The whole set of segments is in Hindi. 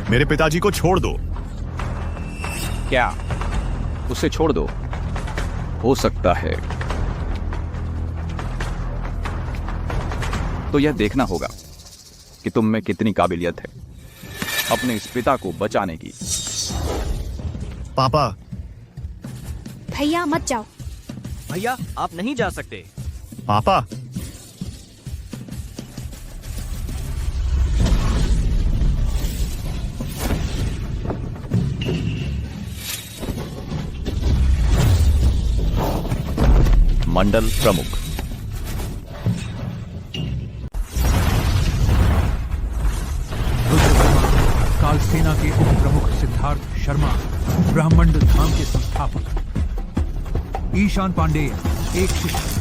मेरे पिताजी को छोड़ दो। क्या उसे छोड़ दो? हो सकता है, तो यह देखना होगा कि तुम में कितनी काबिलियत है अपने इस पिता को बचाने की। पापा। भैया मत जाओ। भैया आप नहीं जा सकते। पापा। मंडल प्रमुख। काल सेना के उप प्रमुख सिद्धार्थ शर्मा, ब्रह्मांड धाम के संस्थापक। ईशान पांडे, एक शिष्य।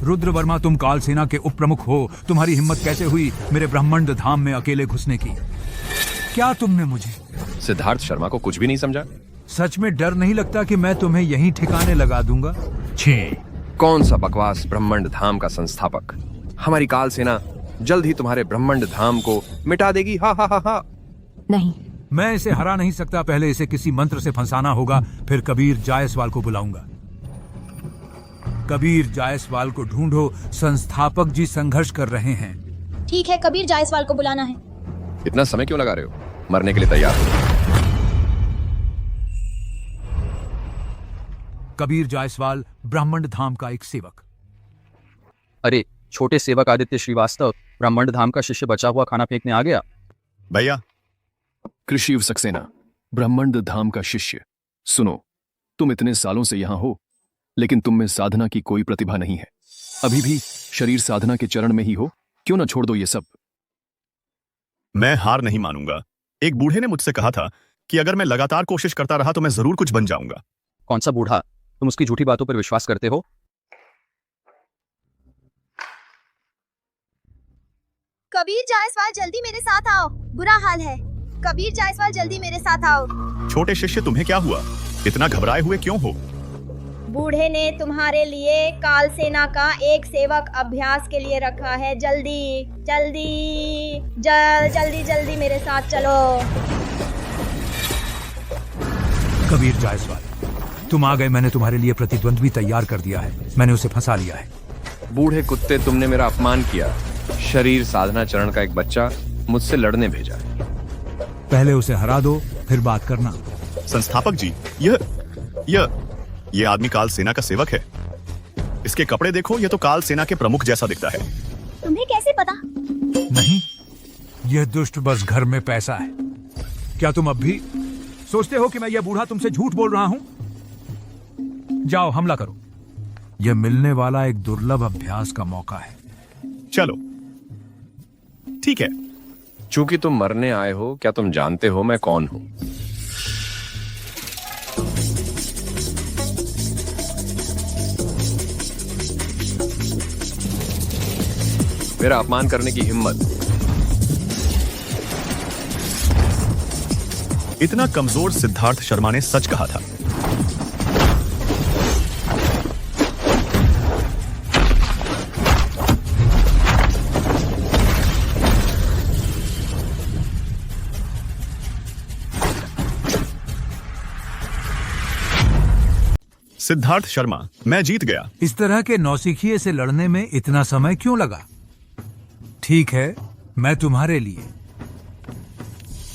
रुद्र वर्मा, तुम काल सेना के उप प्रमुख हो। तुम्हारी हिम्मत कैसे हुई मेरे ब्रह्मांड धाम में अकेले घुसने की? क्या तुमने मुझे? सिद्धार्थ शर्मा को कुछ भी नहीं समझा। सच में डर नहीं लगता कि मैं तुम्हें यहीं ठिकाने लगा दूंगा? छे कौन सा बकवास ब्रह्मांड धाम का संस्थापक। हमारी काल सेना जल्द ही तुम्हारे ब्रह्मांड धाम को मिटा देगी। हा हा हा हा। नहीं, मैं इसे हरा नहीं सकता। पहले इसे किसी मंत्र से फंसाना होगा, फिर कबीर जायसवाल को बुलाऊंगा। कबीर जायसवाल को ढूंढो। संस्थापक जी संघर्ष कर रहे हैं। ठीक है, कबीर जायसवाल को बुलाना है। इतना समय क्यों लगा रहे हो? मरने के लिए तैयार हो? कबीर जायसवाल, ब्रह्मांड धाम का एक सेवक। अरे छोटे सेवक आदित्य श्रीवास्तव, ब्रह्मांड धाम का शिष्य बचा हुआ खाना फेंकने आ गया। भैया। कृषिव सक्सेना, ब्रह्मांड धाम का शिष्य। सुनो, तुम इतने सालों से यहां हो, लेकिन तुम में साधना की कोई प्रतिभा नहीं है। अभी भी शरीर साधना के चरण में ही हो। क्यों ना छोड़ दो ये सब? मैं हार नहीं मानूंगा। एक बूढ़े ने मुझसे कहा था कि अगर मैं लगातार कोशिश करता रहा तो मैं जरूर कुछ बन जाऊंगा। कौन सा बूढ़ा? तुम उसकी झूठी बातों पर विश्वास करते हो? कबीर जायसवाल जल्दी मेरे साथ आओ, बुरा हाल है। कबीर जायसवाल जल्दी मेरे साथ आओ। छोटे शिष्य, तुम्हें क्या हुआ? इतना घबराए हुए क्यों हो? बूढ़े ने तुम्हारे लिए काल सेना का एक सेवक अभ्यास के लिए रखा है। जल्दी जल्दी जल्दी जल्दी मेरे साथ चलो। कबीर जायसवाल, तुम आ गए। मैंने तुम्हारे लिए प्रतिद्वंद्वी तैयार कर दिया है। मैंने उसे फंसा लिया है। बूढ़े कुत्ते, तुमने मेरा अपमान किया। शरीर साधना चरण का एक बच्चा मुझसे लड़ने भेजा। पहले उसे हरा दो, फिर बात करना। संस्थापक जी, ये आदमी काल सेना का सेवक है। इसके कपड़े देखो, ये तो काल सेना के प्रमुख जैसा दिखता है। तुम्हें कैसे पता? नहीं, यह दुष्ट बस घर में पैसा है। क्या तुम अब भी सोचते हो कि मैं यह बूढ़ा तुमसे झूठ बोल रहा हूं? जाओ, हमला करो। यह मिलने वाला एक दुर्लभ अभ्यास का मौका है। चलो ठीक है। चूंकि तुम मरने आए हो, क्या तुम जानते हो मैं कौन हूं? मेरा अपमान करने की हिम्मत। इतना कमजोर सिद्धार्थ शर्मा ने सच कहा था। सिद्धार्थ शर्मा, मैं जीत गया। इस तरह के नौसिखिए से लड़ने में इतना समय क्यों लगा? ठीक है, मैं तुम्हारे लिए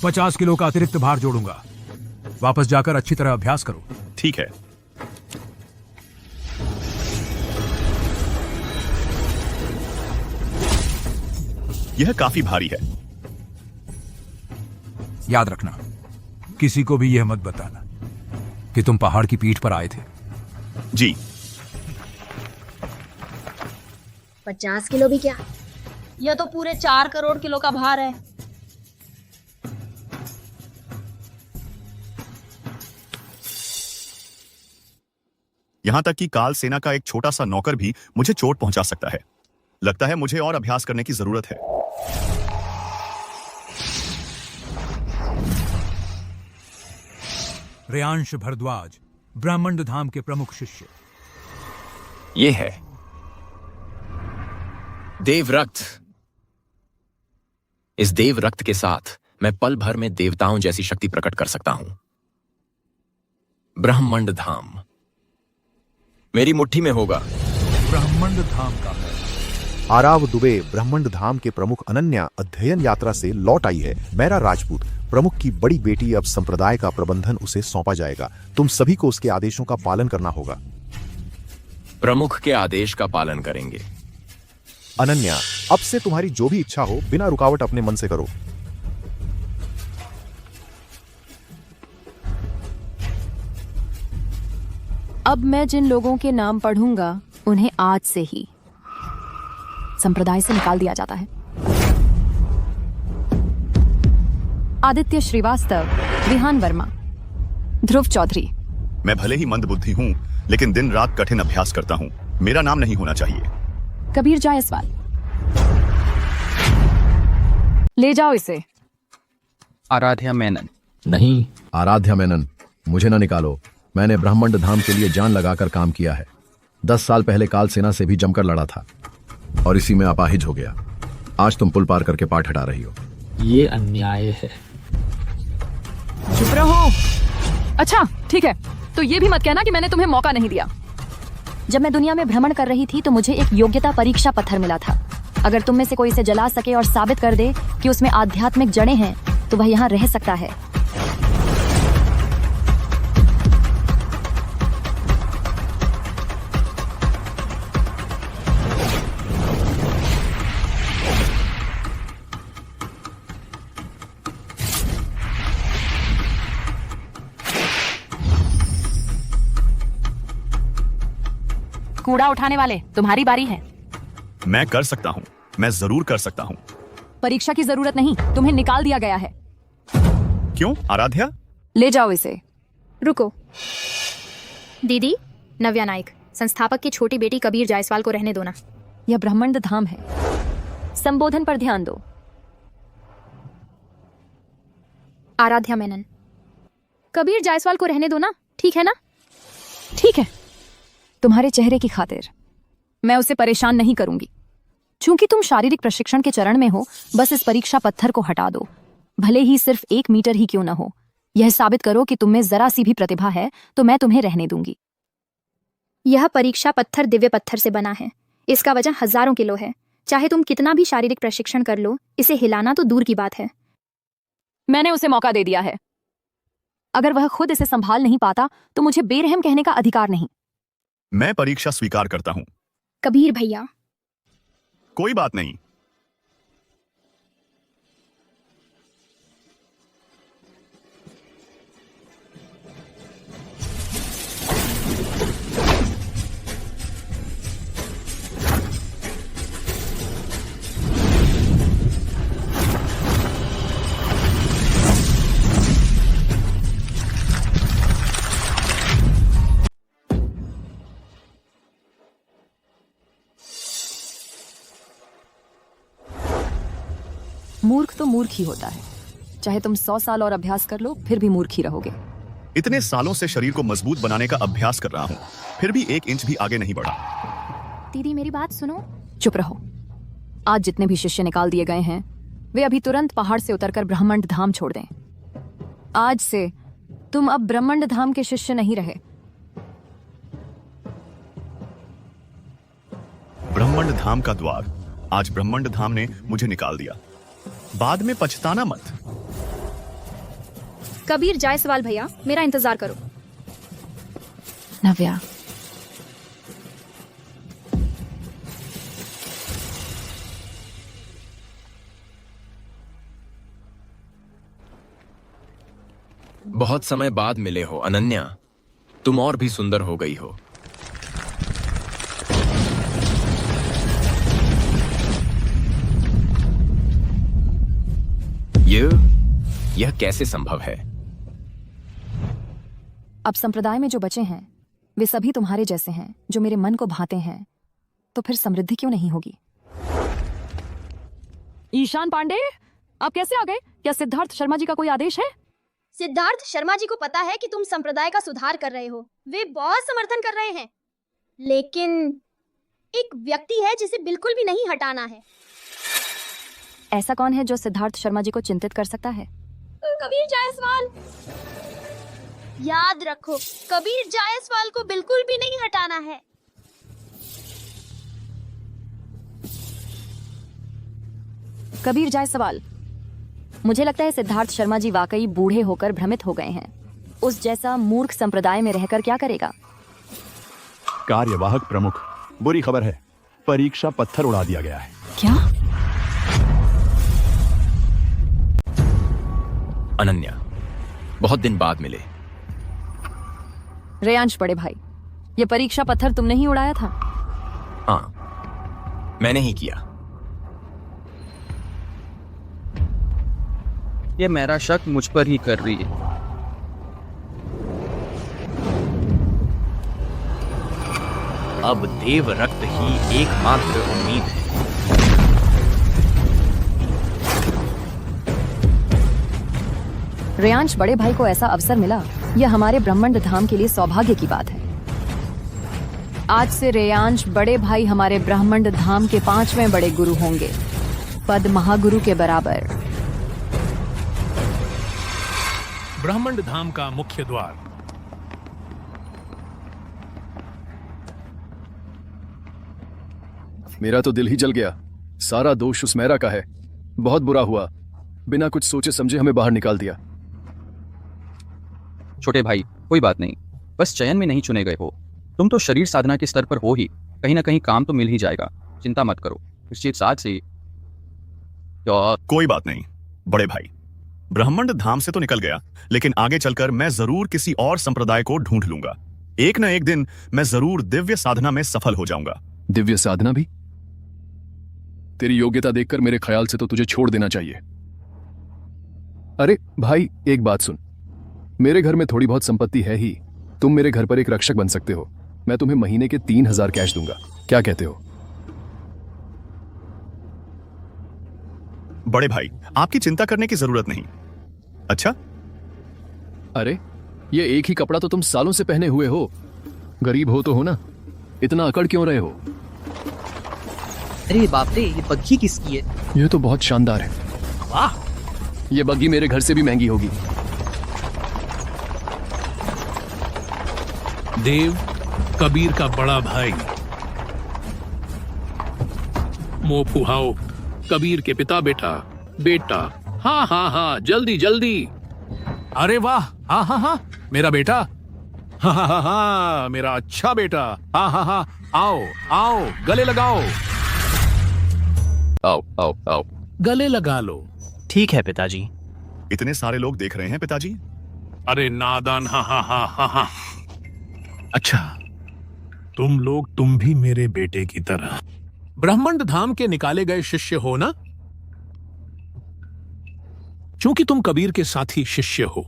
50 किलो का अतिरिक्त भार जोड़ूंगा। वापस जाकर अच्छी तरह अभ्यास करो। ठीक है। यह काफी भारी है। याद रखना, किसी को भी यह मत बताना कि तुम पहाड़ की पीठ पर आए थे। जी। 50 किलो भी क्या? यह तो पूरे 4 करोड़ किलो का भार है। यहां तक कि काल सेना का एक छोटा सा नौकर भी मुझे चोट पहुंचा सकता है। लगता है मुझे और अभ्यास करने की जरूरत है। रेयांश भरद्वाज, ब्राह्मण धाम के प्रमुख शिष्य। ये है देव रक्त। इस देव रक्त के साथ मैं पल भर में देवताओं जैसी शक्ति प्रकट कर सकता हूं। ब्रह्मंड धाम मेरी मुट्ठी में होगा। ब्राह्मण धाम का है। आराव दुबे ब्रह्मंड धाम के प्रमुख अनन्या अध्ययन यात्रा से लौट आई है। मैरा राजपूत प्रमुख की बड़ी बेटी, अब संप्रदाय का प्रबंधन उसे सौंपा जाएगा। तुम सभी को उसके आदेशों का पालन करना होगा। प्रमुख के आदेश का पालन करेंगे। अनन्या, अब से तुम्हारी जो भी इच्छा हो बिना रुकावट अपने मन से करो। अब मैं जिन लोगों के नाम पढ़ूंगा उन्हें आज से ही संप्रदाय से निकाल दिया जाता है। आदित्य श्रीवास्तव, विहान वर्मा, ध्रुव चौधरी। मैं भले ही मंदबुद्धि हूं, लेकिन दिन रात कठिन अभ्यास करता हूं। मेरा नाम नहीं होना चाहिए। कबीर जायसवाल, ले जाओ इसे। आराध्या मेनन। नहीं, आराध्या मेनन, मुझे न निकालो। मैंने ब्रह्मंड धाम के लिए जान लगाकर काम किया है। 10 साल पहले काल सेना से भी जमकर लड़ा था और इसी में अपाहिज हो गया। आज तुम पुल पार करके पाठ हटा रही हो। ये अन्याय है। चुप रहो। अच्छा ठीक है, तो ये भी मत कहना कि मैंने तुम्हें मौका नहीं दिया। जब मैं दुनिया में भ्रमण कर रही थी तो मुझे एक योग्यता परीक्षा पत्थर मिला था। अगर तुम में से कोई इसे जला सके और साबित कर दे कि उसमें आध्यात्मिक जड़ें हैं तो वह यहाँ रह सकता है। कूड़ा उठाने वाले, तुम्हारी बारी है। मैं कर सकता हूं, मैं जरूर कर सकता हूं। परीक्षा की जरूरत नहीं, तुम्हें निकाल दिया गया है। क्यों आराध्या? ले जाओ इसे। रुको दीदी, नव्या नाइक, संस्थापक की छोटी बेटी कबीर जायसवाल को रहने दो ना। यह ब्रह्मंड धाम है, संबोधन पर ध्यान दो। आराध्या मेनन, कबीर जायसवाल को रहने दो ना, ठीक है ना? ठीक है, तुम्हारे चेहरे की खातिर मैं उसे परेशान नहीं करूंगी। चूंकि तुम शारीरिक प्रशिक्षण के चरण में हो, बस इस परीक्षा पत्थर को हटा दो, भले ही सिर्फ 1 मीटर ही क्यों न हो। यह साबित करो कि तुम में जरा सी भी प्रतिभा है तो मैं तुम्हें रहने दूंगी। यह परीक्षा पत्थर दिव्य पत्थर से बना है। इसका वजन हजारों किलो है। चाहे तुम कितना भी शारीरिक प्रशिक्षण कर लो, इसे हिलाना तो दूर की बात है। मैंने उसे मौका दे दिया है। अगर वह खुद इसे संभाल नहीं पाता तो मुझे बेरहम कहने का अधिकार नहीं। मैं परीक्षा स्वीकार करता हूं। कबीर भैया, कोई बात नहीं। मूर्ख तो मूर्ख ही होता है। चाहे तुम 100 साल और अभ्यास कर लो, फिर भी मूर्ख ही रहोगे। इतने सालों से शरीर को मजबूत बनाने का अभ्यास कर रहा हूं, फिर भी 1 इंच भी आगे नहीं बढ़ा। दीदी मेरी बात सुनो। चुप रहो। आज जितने भी शिष्य निकाल दिए गए हैं, वे अभी तुरंत पहाड़ से उतरकर ब्रह्मंड धाम छोड़ दें। आज से तुम अब ब्रह्मंड धाम के शिष्य नहीं रहे। ब्रह्मंड धाम का द्वार। आज ब्रह्मंड धाम ने मुझे निकाल दिया, बाद में पछताना मत। कबीर जायसवाल भैया, मेरा इंतजार करो। नव्या, बहुत समय बाद मिले हो अनन्या, तुम और भी सुंदर हो गई हो। यह कैसे संभव है? अब संप्रदाय में जो बचे हैं वे सभी तुम्हारे जैसे हैं, जो मेरे मन को भाते हैं। तो फिर समृद्धि क्यों नहीं होगी? ईशान पांडे, आप कैसे आ गए? क्या सिद्धार्थ शर्मा जी का कोई आदेश है? सिद्धार्थ शर्मा जी को पता है कि तुम संप्रदाय का सुधार कर रहे हो, वे बहुत समर्थन कर रहे हैं, लेकिन एक व्यक्ति है जिसे बिल्कुल भी नहीं हटाना है। ऐसा कौन है जो सिद्धार्थ शर्मा जी को चिंतित कर सकता है? कबीर जायसवाल। याद रखो, कबीर जायसवाल को बिल्कुल भी नहीं हटाना है। कबीर जायसवाल, मुझे लगता है सिद्धार्थ शर्मा जी वाकई बूढ़े होकर भ्रमित हो गए हैं। उस जैसा मूर्ख संप्रदाय में रहकर क्या करेगा? कार्यवाहक प्रमुख, बुरी खबर है, परीक्षा पत्थर उड़ा दिया गया है। क्या? अनन्या, बहुत दिन बाद मिले। रेयांश बड़े भाई, ये परीक्षा पत्थर तुमने ही उड़ाया था? हाँ, मैंने ही किया। ये मेरा शक मुझ पर ही कर रही है। अब देव रक्त ही एकमात्र उम्मीद है। रेयांश बड़े भाई को ऐसा अवसर मिला, यह हमारे ब्रह्मांड धाम के लिए सौभाग्य की बात है। आज से रेयांश बड़े भाई हमारे ब्रह्मांड धाम के 5वें बड़े गुरु होंगे, पद महागुरु के बराबर। ब्रह्मांड धाम का मुख्य द्वार। मेरा तो दिल ही जल गया। सारा दोष उस मेरा का है। बहुत बुरा हुआ, बिना कुछ सोचे समझे हमें बाहर निकाल दिया। छोटे भाई, कोई बात नहीं, बस चयन में नहीं चुने गए हो। तुम तो शरीर साधना के स्तर पर हो ही, कहीं ना कहीं काम तो मिल ही जाएगा। चिंता मत करो। इस चीज साथ से कोई बात नहीं बड़े भाई, ब्रह्मांड धाम से तो निकल गया, लेकिन आगे चलकर मैं जरूर किसी और संप्रदाय को ढूंढ लूंगा। एक न एक दिन मैं जरूर दिव्य साधना में सफल हो जाऊंगा। दिव्य साधना भी? तेरी योग्यता देखकर मेरे ख्याल से तो तुझे छोड़ देना चाहिए। अरे भाई, एक बात सुन, मेरे घर में थोड़ी बहुत संपत्ति है ही। तुम मेरे घर पर एक रक्षक बन सकते हो। मैं तुम्हें महीने के 3000 कैश दूंगा, क्या कहते हो? बड़े भाई, आपकी चिंता करने की जरूरत नहीं। अच्छा? अरे, ये एक ही कपड़ा तो तुम सालों से पहने हुए हो। गरीब हो तो हो ना, इतना अकड़ क्यों रहे हो? अरे बाप रे, ये बग्घी किसकी है? ये तो बहुत शानदार है। वाह! ये बग्घी मेरे घर से भी महंगी होगी। देव, कबीर का बड़ा भाई। मोह फुहाओ, कबीर के पिता बेटा। बेटा, हाँ हाँ हाँ, जल्दी जल्दी। अरे वाह, हाँ हाँ हाँ, मेरा बेटा। हाँ हाँ हाँ हाँ, मेरा अच्छा बेटा। हाँ हाँ हाँ, आओ आओ, गले लगाओ। आओ आओ आओ, गले लगा लो। ठीक है पिताजी। इतने सारे लोग देख रहे हैं पिताजी। अरे नादान, हाँ हाँ हाँ हाँ हाँ। अच्छा, तुम भी मेरे बेटे की तरह ब्रह्मांड धाम के निकाले गए शिष्य हो ना? क्योंकि तुम कबीर के साथी शिष्य हो,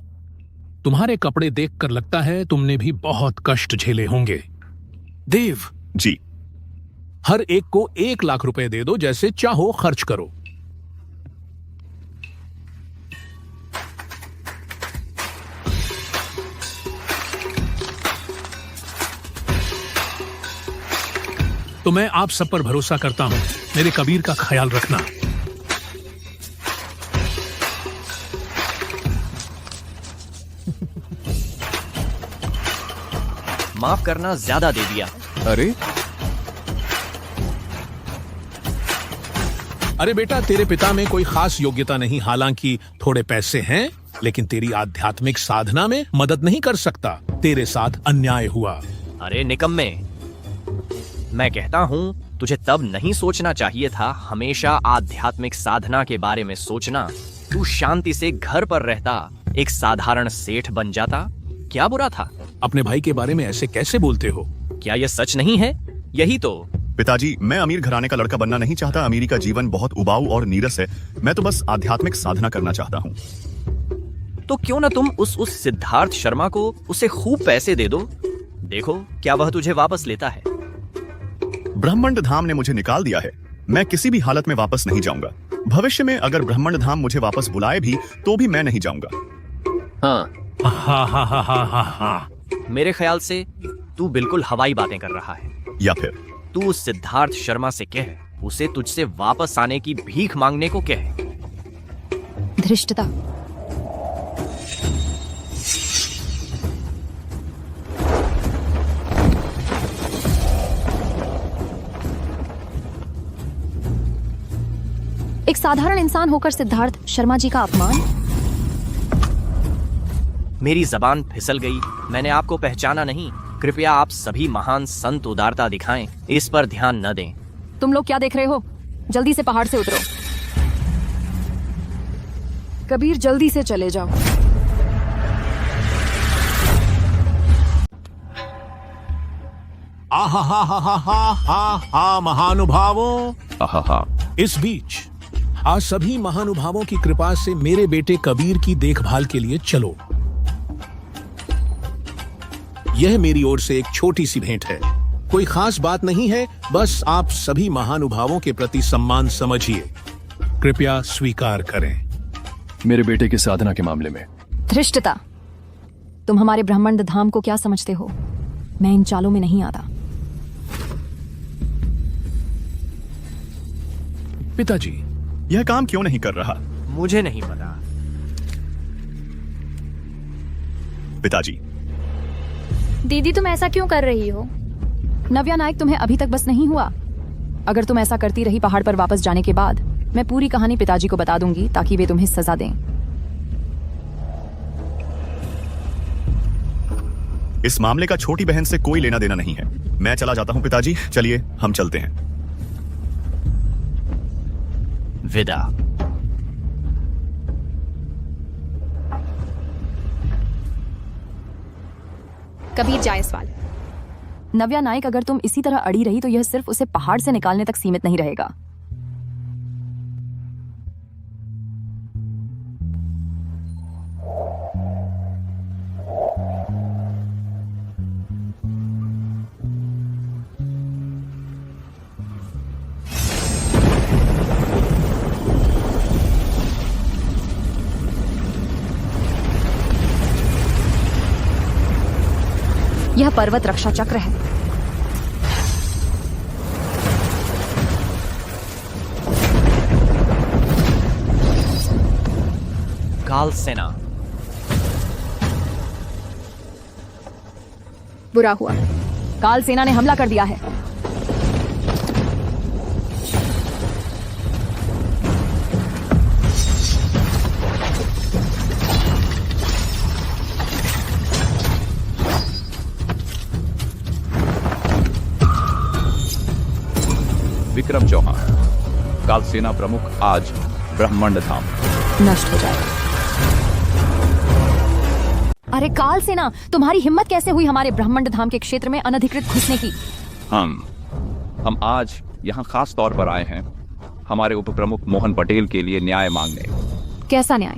तुम्हारे कपड़े देखकर लगता है तुमने भी बहुत कष्ट झेले होंगे। देव जी, हर एक को 1 लाख रुपए दे दो, जैसे चाहो खर्च करो। तो मैं आप सब पर भरोसा करता हूं, मेरे कबीर का ख्याल रखना। माफ करना, ज्यादा दे दिया। अरे बेटा, तेरे पिता में कोई खास योग्यता नहीं, हालांकि थोड़े पैसे हैं, लेकिन तेरी आध्यात्मिक साधना में मदद नहीं कर सकता। तेरे साथ अन्याय हुआ। अरे निकम्मे, मैं कहता हूं तुझे तब नहीं सोचना चाहिए था। हमेशा आध्यात्मिक साधना के बारे में सोचना। तू शांति से घर पर रहता, एक साधारण सेठ बन जाता। क्या बुरा था? अपने भाई के बारे में ऐसे कैसे बोलते हो? क्या यह सच नहीं है? यही तो। पिताजी, मैं अमीर घराने का लड़का बनना नहीं चाहता। अमीरी का जीवन बहुत उबाऊ और नीरस है। मैं तो बस आध्यात्मिक साधना करना चाहता हूँ। तो क्यों ना तुम उस सिद्धार्थ शर्मा को उसे खूब पैसे दे दो। देखो क्या वह तुझे वापस लेता है। ब्रह्मांड धाम ने मुझे निकाल दिया है, मैं किसी भी हालत में वापस नहीं जाऊंगा। भविष्य में अगर ब्रह्मंड धाम मुझे वापस बुलाए भी तो भी मैं नहीं जाऊंगा। हाँ, हा हा हा हा हा हा। मेरे ख्याल से तू बिल्कुल हवाई बातें कर रहा है। या फिर तू सिद्धार्थ शर्मा से कह, उसे तुझसे वापस आने की भीख मांगने को कह। धृष्टता। एक साधारण इंसान होकर सिद्धार्थ शर्मा जी का अपमान। मेरी जबान फिसल गई, मैंने आपको पहचाना नहीं। कृपया आप सभी महान संत उदारता दिखाएं, इस पर ध्यान न दें। तुम लोग क्या देख रहे हो? जल्दी से पहाड़ से उतरो। कबीर जल्दी से चले जाओ। आहा हा हा हा हा हा हा महानुभावों। आहा। इस बीच आज सभी महानुभावों की कृपा से मेरे बेटे कबीर की देखभाल के लिए चलो। यह मेरी ओर से एक छोटी सी भेंट है, कोई खास बात नहीं है, बस आप सभी महानुभावों के प्रति सम्मान समझिए, कृपया स्वीकार करें। मेरे बेटे की साधना के मामले में धृष्टता। तुम हमारे ब्रह्मांड धाम को क्या समझते हो? मैं इन चालों में नहीं आता। पिताजी, यह काम क्यों नहीं कर रहा? मुझे नहीं पता। पिताजी। दीदी तुम ऐसा क्यों कर रही हो? नव्या नायक, तुम्हें अभी तक बस नहीं हुआ? अगर तुम ऐसा करती रही पहाड़ पर वापस जाने के बाद, मैं पूरी कहानी पिताजी को बता दूंगी ताकि वे तुम्हें सजा दें। इस मामले का छोटी बहन से कोई लेना देना नहीं है। मैं चला जाता हूं पिताजी, चलिए हम चलते हैं। विदा। कबीर जायसवाल। नव्या नायक, अगर तुम इसी तरह अड़ी रही तो यह सिर्फ उसे पहाड़ से निकालने तक सीमित नहीं रहेगा। यह पर्वत रक्षा चक्र है। काल सेना। बुरा हुआ, काल सेना ने हमला कर दिया है। विक्रम चौहान, काल सेना प्रमुख, आज ब्रह्मांड धाम नष्ट हो जाएगा। अरे काल सेना, तुम्हारी हिम्मत कैसे हुई हमारे ब्रह्मांड धाम के क्षेत्र में अनधिकृत घुसने की? हम आज यहाँ खास तौर पर आए हैं हमारे उप प्रमुख मोहन पटेल के लिए न्याय मांगने। कैसा न्याय?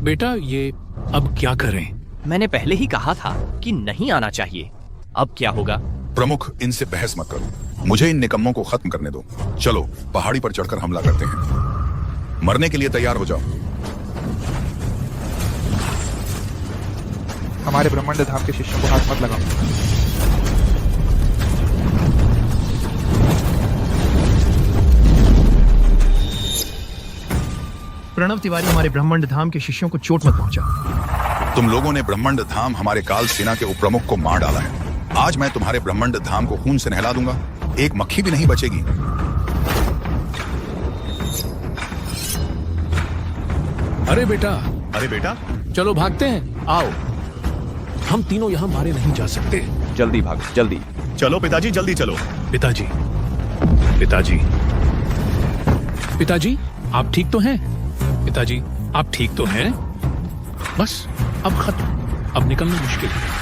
बेटा, ये अब क्या करें? मैंने पहले ही कहा था कि नहीं आना चाहिए। अब क्या होगा? प्रमुख, इनसे बहस मत करो, मुझे इन निकम्मों को खत्म करने दो। चलो पहाड़ी पर चढ़कर हमला करते हैं। मरने के लिए तैयार हो जाओ। हमारे ब्रह्मांड धाम के शिष्यों को हाथ मत लगाओ। प्रणव तिवारी, हमारे ब्रह्मांड धाम के शिष्यों को चोट मत पहुंचा। तुम लोगों ने ब्रह्मांड धाम हमारे काल सेना के उपप्रमुख को मार डाला है। आज मैं तुम्हारे ब्रह्मांड धाम को खून से नहला दूंगा, एक मक्खी भी नहीं बचेगी। अरे बेटा, अरे बेटा, चलो भागते हैं, आओ। हम तीनों यहाँ मारे नहीं जा सकते। जल्दी भाग, जल्दी। चलो पिताजी, जल्दी चलो। पिताजी, पिताजी, पिताजी, आप ठीक तो हैं? पिताजी, आप ठीक तो हैं? बस अब खत्म, अब निकलना मुश्किल है।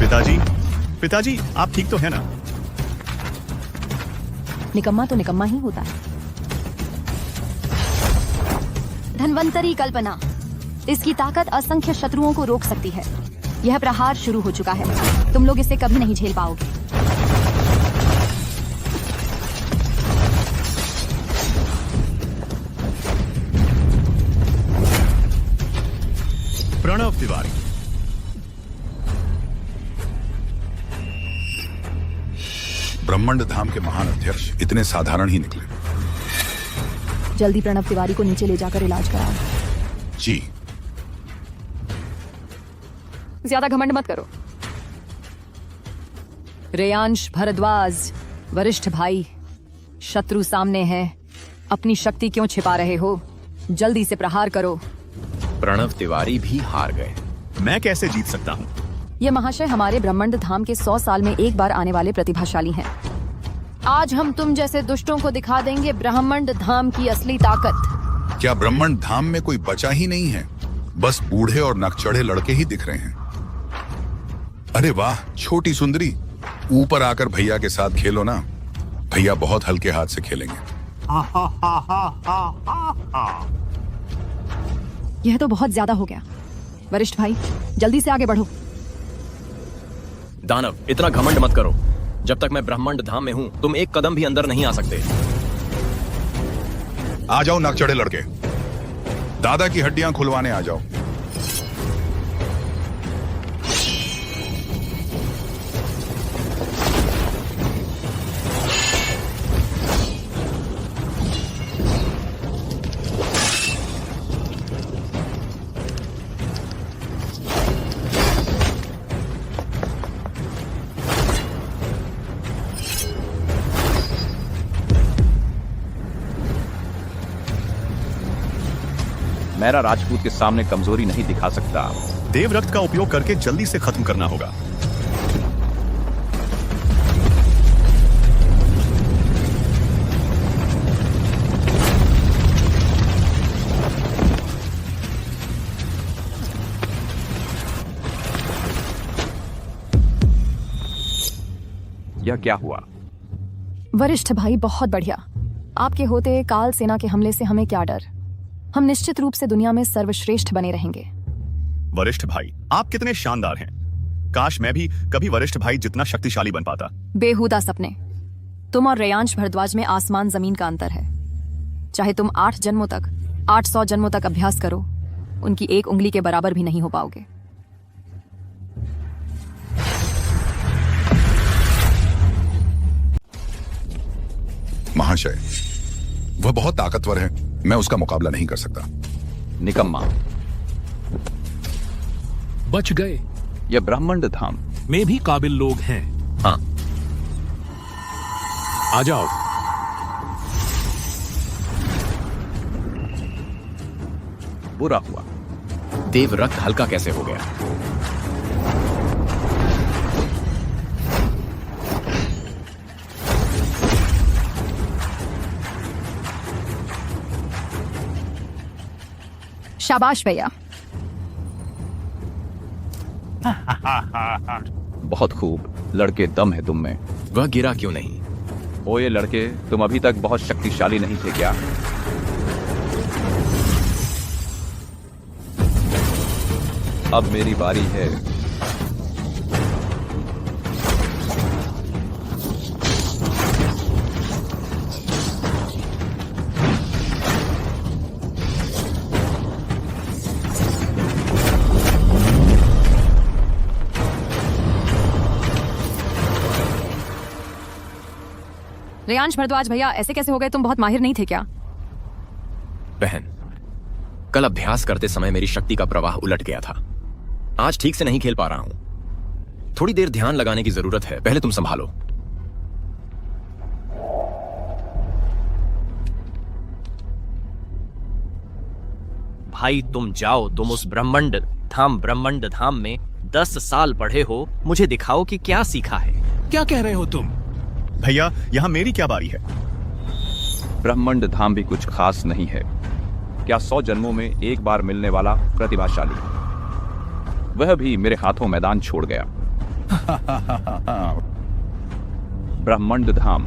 पिताजी, पिताजी, आप ठीक तो है ना? निकम्मा तो निकम्मा ही होता है। धन्वंतरी कल्पना। इसकी ताकत असंख्य शत्रुओं को रोक सकती है। यह प्रहार शुरू हो चुका है। तुम लोग इसे कभी नहीं झेल पाओगे। प्रणव तिवारी। ब्रह्मांड धाम के महान अध्यक्ष इतने साधारण ही निकले। जल्दी प्रणव तिवारी को नीचे ले जाकर इलाज कराओ। जी। ज्यादा घमंड मत करो। रेयांश भारद्वाज, वरिष्ठ भाई, शत्रु सामने है। अपनी शक्ति क्यों छिपा रहे हो? जल्दी से प्रहार करो। प्रणव तिवारी भी हार गए। मैं कैसे जीत सकता हूँ? ये महाशय हमारे ब्रह्मांड धाम के 100 साल में एक बार आने वाले प्रतिभाशाली हैं। आज हम तुम जैसे दुष्टों को दिखा देंगे ब्रह्मांड धाम की असली ताकत। क्या ब्रह्मांड धाम में कोई बचा ही नहीं है? बस बूढ़े और नकचढ़े लड़के ही दिख रहे हैं। अरे वाह, छोटी सुंदरी, ऊपर आकर भैया के साथ खेलो ना। भैया बहुत हल्के हाथ से खेलेंगे। यह तो बहुत ज्यादा हो गया। वरिष्ठ भाई, जल्दी से आगे बढ़ो। दानव, इतना घमंड मत करो। जब तक मैं ब्रह्मांड धाम में हूं, तुम एक कदम भी अंदर नहीं आ सकते। आ जाओ नकचढ़े लड़के, दादा की हड्डियां खुलवाने आ जाओ। मेरा राजपूत के सामने कमजोरी नहीं दिखा सकता। देव रक्त का उपयोग करके जल्दी से खत्म करना होगा। यह क्या हुआ? वरिष्ठ भाई, बहुत बढ़िया। आपके होते काल सेना के हमले से हमें क्या डर। हम निश्चित रूप से दुनिया में सर्वश्रेष्ठ बने रहेंगे। वरिष्ठ भाई, आप कितने शानदार हैं। काश मैं भी कभी वरिष्ठ भाई जितना शक्तिशाली बन पाता। बेहुदा सपने। तुम और रेयांश भारद्वाज में आसमान जमीन का अंतर है। चाहे तुम 8 जन्मों तक 800 जन्मों तक अभ्यास करो, उनकी एक उंगली के बराबर भी नहीं हो पाओगे। महाशय, वह बहुत ताकतवर है। मैं उसका मुकाबला नहीं कर सकता। निकम्मा। बच गए। यह ब्रह्मांड धाम में भी काबिल लोग हैं। हाँ, आ जाओ। बुरा हुआ। देव रक्त हल्का कैसे हो गया? शाबाश भैया। बहुत खूब लड़के, दम है तुम में। वह गिरा क्यों नहीं? ओ ये लड़के, तुम अभी तक बहुत शक्तिशाली नहीं थे क्या? अब मेरी बारी है। रेयांश भारद्वाज भैया, ऐसे कैसे हो गए? तुम बहुत माहिर नहीं थे क्या? बहन, कल अभ्यास करते समय मेरी शक्ति का प्रवाह उलट गया था। आज ठीक से नहीं खेल पा रहा हूं। थोड़ी देर ध्यान लगाने की जरूरत है। पहले तुम संभालो। भाई तुम जाओ। तुम उस ब्रह्मांड धाम में 10 साल पढ़े हो। मुझे दिखाओ कि क्या सीखा है। क्या कह रहे हो तुम? भैया, यहाँ मेरी क्या बारी है? ब्रह्मांड धाम भी कुछ खास नहीं है। क्या 100 जन्मों में एक बार मिलने वाला प्रतिभाशाली, वह भी मेरे हाथों मैदान छोड़ गया। ब्रह्मांड धाम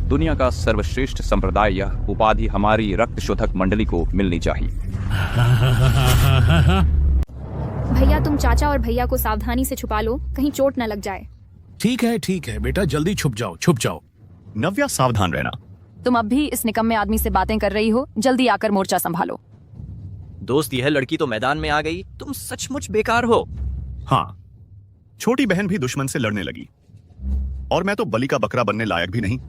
दुनिया का सर्वश्रेष्ठ संप्रदाय, यह उपाधि हमारी रक्त शोधक मंडली को मिलनी चाहिए। भैया तुम चाचा और भैया को सावधानी से छुपा लो, कहीं चोट न लग जाए। ठीक है बेटा, जल्दी छुप जाओ। नव्या सावधान रहना। तुम अब भी इस निकम्मे आदमी से बातें कर रही हो, जल्दी आकर मोर्चा संभालो। दोस्त, यह लड़की तो मैदान में आ गई, तुम सचमुच बेकार हो। हाँ, छोटी बहन भी दुश्मन से लड़ने लगी और मैं तो बलि का बकरा बनने लायक भी नहीं।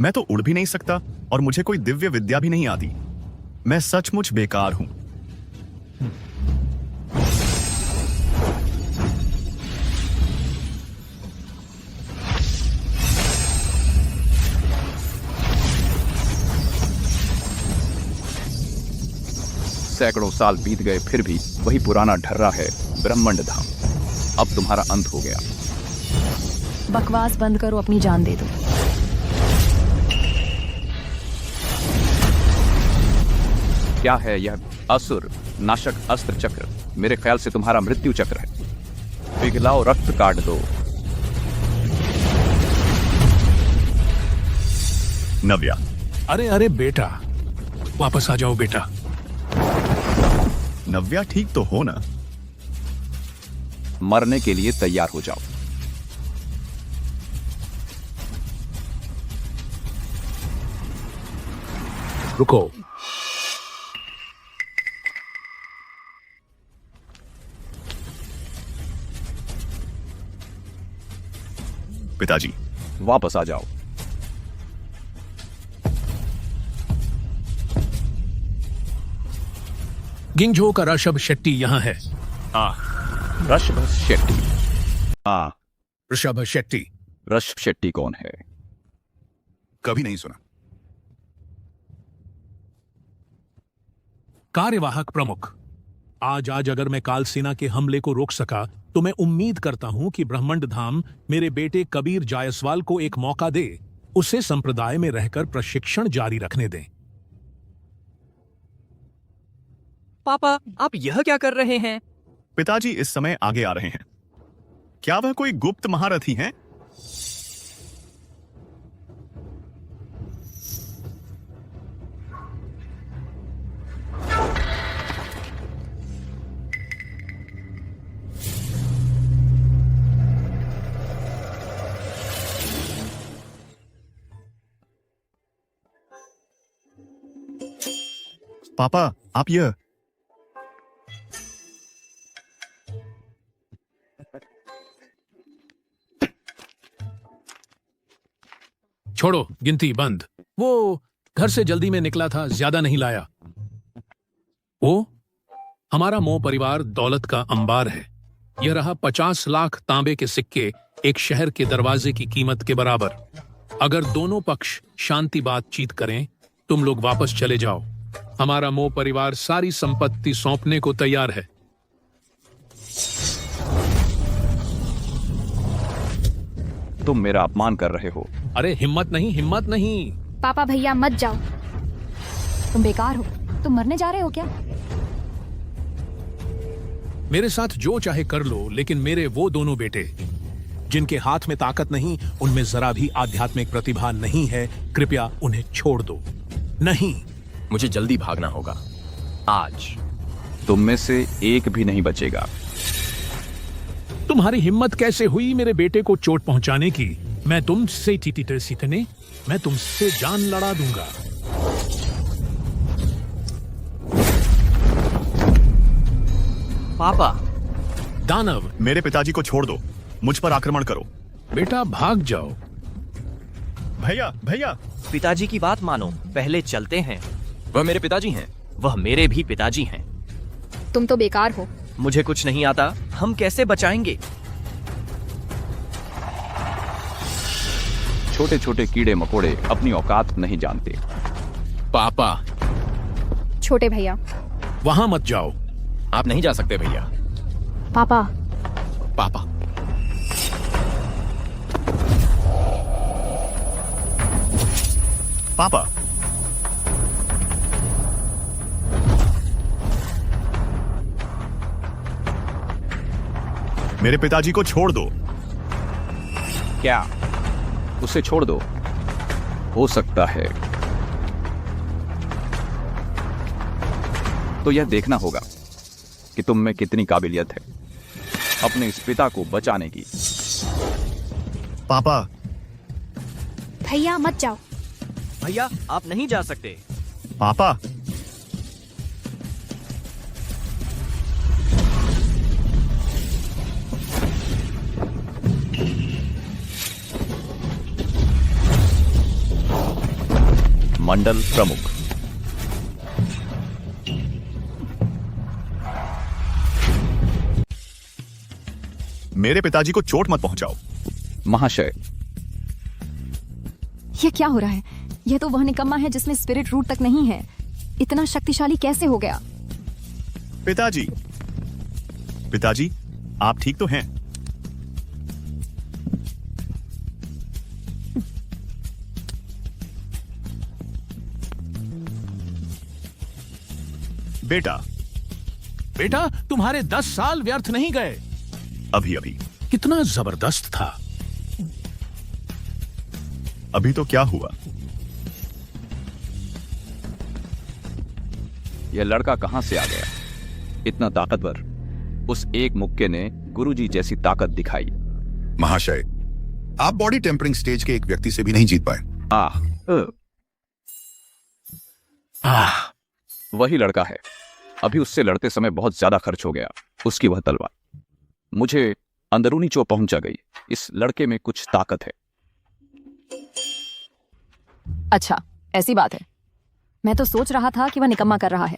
मैं तो उड़ भी नहीं सकता और मुझे कोई दिव्य विद्या भी नहीं आती। मैं सचमुच बेकार हूं। सैकड़ों साल बीत गए, फिर भी वही पुराना ढर्रा है ब्रह्मंड धाम। अब तुम्हारा अंत हो गया। बकवास बंद करो, अपनी जान दे दो। क्या है यह असुर नाशक अस्त्र चक्र? मेरे ख्याल से तुम्हारा मृत्यु चक्र है। पिघलाओ, रक्त काट दो। नव्या, अरे बेटा, वापस आ जाओ बेटा। नव्या ठीक तो हो ना? मरने के लिए तैयार हो जाओ। रुको। पिताजी, वापस आ जाओ। गिंगझो का ऋषभ शेट्टी यहाँ है। ऋषभ शेट्टी? हाँ, ऋषभ शेट्टी। ऋषभ शेट्टी कौन है? कभी नहीं सुना। कार्यवाहक प्रमुख। आज अगर मैं काल सेना के हमले को रोक सका तो मैं उम्मीद करता हूं कि ब्रह्मंड धाम मेरे बेटे कबीर जायसवाल को एक मौका दे, उसे संप्रदाय में रहकर प्रशिक्षण जारी रखने दें। पापा, आप यह क्या कर रहे हैं? पिताजी इस समय आगे आ रहे हैं। क्या वह कोई गुप्त महारथी हैं? पापा, आप यह छोड़ो, गिनती बंद। वो घर से जल्दी में निकला था, ज्यादा नहीं लाया। वो हमारा मोह परिवार दौलत का अंबार है। यह रहा 50 लाख तांबे के सिक्के, एक शहर के दरवाजे की कीमत के बराबर। अगर दोनों पक्ष शांति बातचीत करें, तुम लोग वापस चले जाओ। हमारा मोह परिवार सारी संपत्ति सौंपने को तैयार है। तुम मेरा अपमान कर रहे हो। अरे हिम्मत नहीं। पापा भैया मत जाओ। तुम बेकार हो। तुम मरने जा रहे हो क्या? मेरे साथ जो चाहे कर लो, लेकिन मेरे वो दोनों बेटे जिनके हाथ में ताकत नहीं, उनमें जरा भी आध्यात्मिक प्रतिभा नहीं है, कृपया उन्हें छोड़ दो। नहीं, मुझे जल्दी भागना होगा आज। तुम में से एक भी नहीं बचेगा। तुम्हारी हिम्मत कैसे हुई मेरे बेटे को चोट पहुंचाने की? मैं तुमसे सीतने, मैं तुमसे जान लड़ा दूंगा। पापा, दानव, मेरे पिताजी को छोड़ दो, मुझ पर आक्रमण करो। बेटा भाग जाओ। भैया, पिताजी की बात मानो, पहले चलते हैं। वह मेरे पिताजी हैं। वह मेरे भी पिताजी हैं। तुम तो बेकार हो। मुझे कुछ नहीं आता, हम कैसे बचाएंगे? छोटे छोटे कीड़े मकोड़े अपनी औकात नहीं जानते। पापा, छोटे भैया, वहां मत जाओ। आप नहीं जा सकते भैया। पापा, पापा, पापा, मेरे पिताजी को छोड़ दो। क्या उसे छोड़ दो? हो सकता है तो यह देखना होगा कि तुम में कितनी काबिलियत है अपने इस पिता को बचाने की। पापा। भैया मत जाओ। भैया आप नहीं जा सकते। पापा। मंडल प्रमुख। मेरे पिताजी को चोट मत पहुंचाओ। महाशय, ये क्या हो रहा है? यह तो वह निकम्मा है जिसमें स्पिरिट रूट तक नहीं है। इतना शक्तिशाली कैसे हो गया? पिताजी, पिताजी, आप ठीक तो हैं? बेटा, बेटा तुम्हारे 10 साल व्यर्थ नहीं गए। अभी अभी। कितना जबरदस्त था। अभी तो क्या हुआ? यह लड़का कहां से आ गया? इतना ताकतवर। उस एक मुक्के ने गुरुजी जैसी ताकत दिखाई। महाशय, आप बॉडी टेम्परिंग स्टेज के एक व्यक्ति से भी नहीं जीत पाए। वही लड़का है। अभी उससे लड़ते समय बहुत ज्यादा खर्च हो गया। उसकी वह तलवार मुझे अंदरूनी चोट पहुंचा गई। इस लड़के में कुछ ताकत है। अच्छा, ऐसी बात है। मैं तो सोच रहा था कि वह निकम्मा कर रहा है।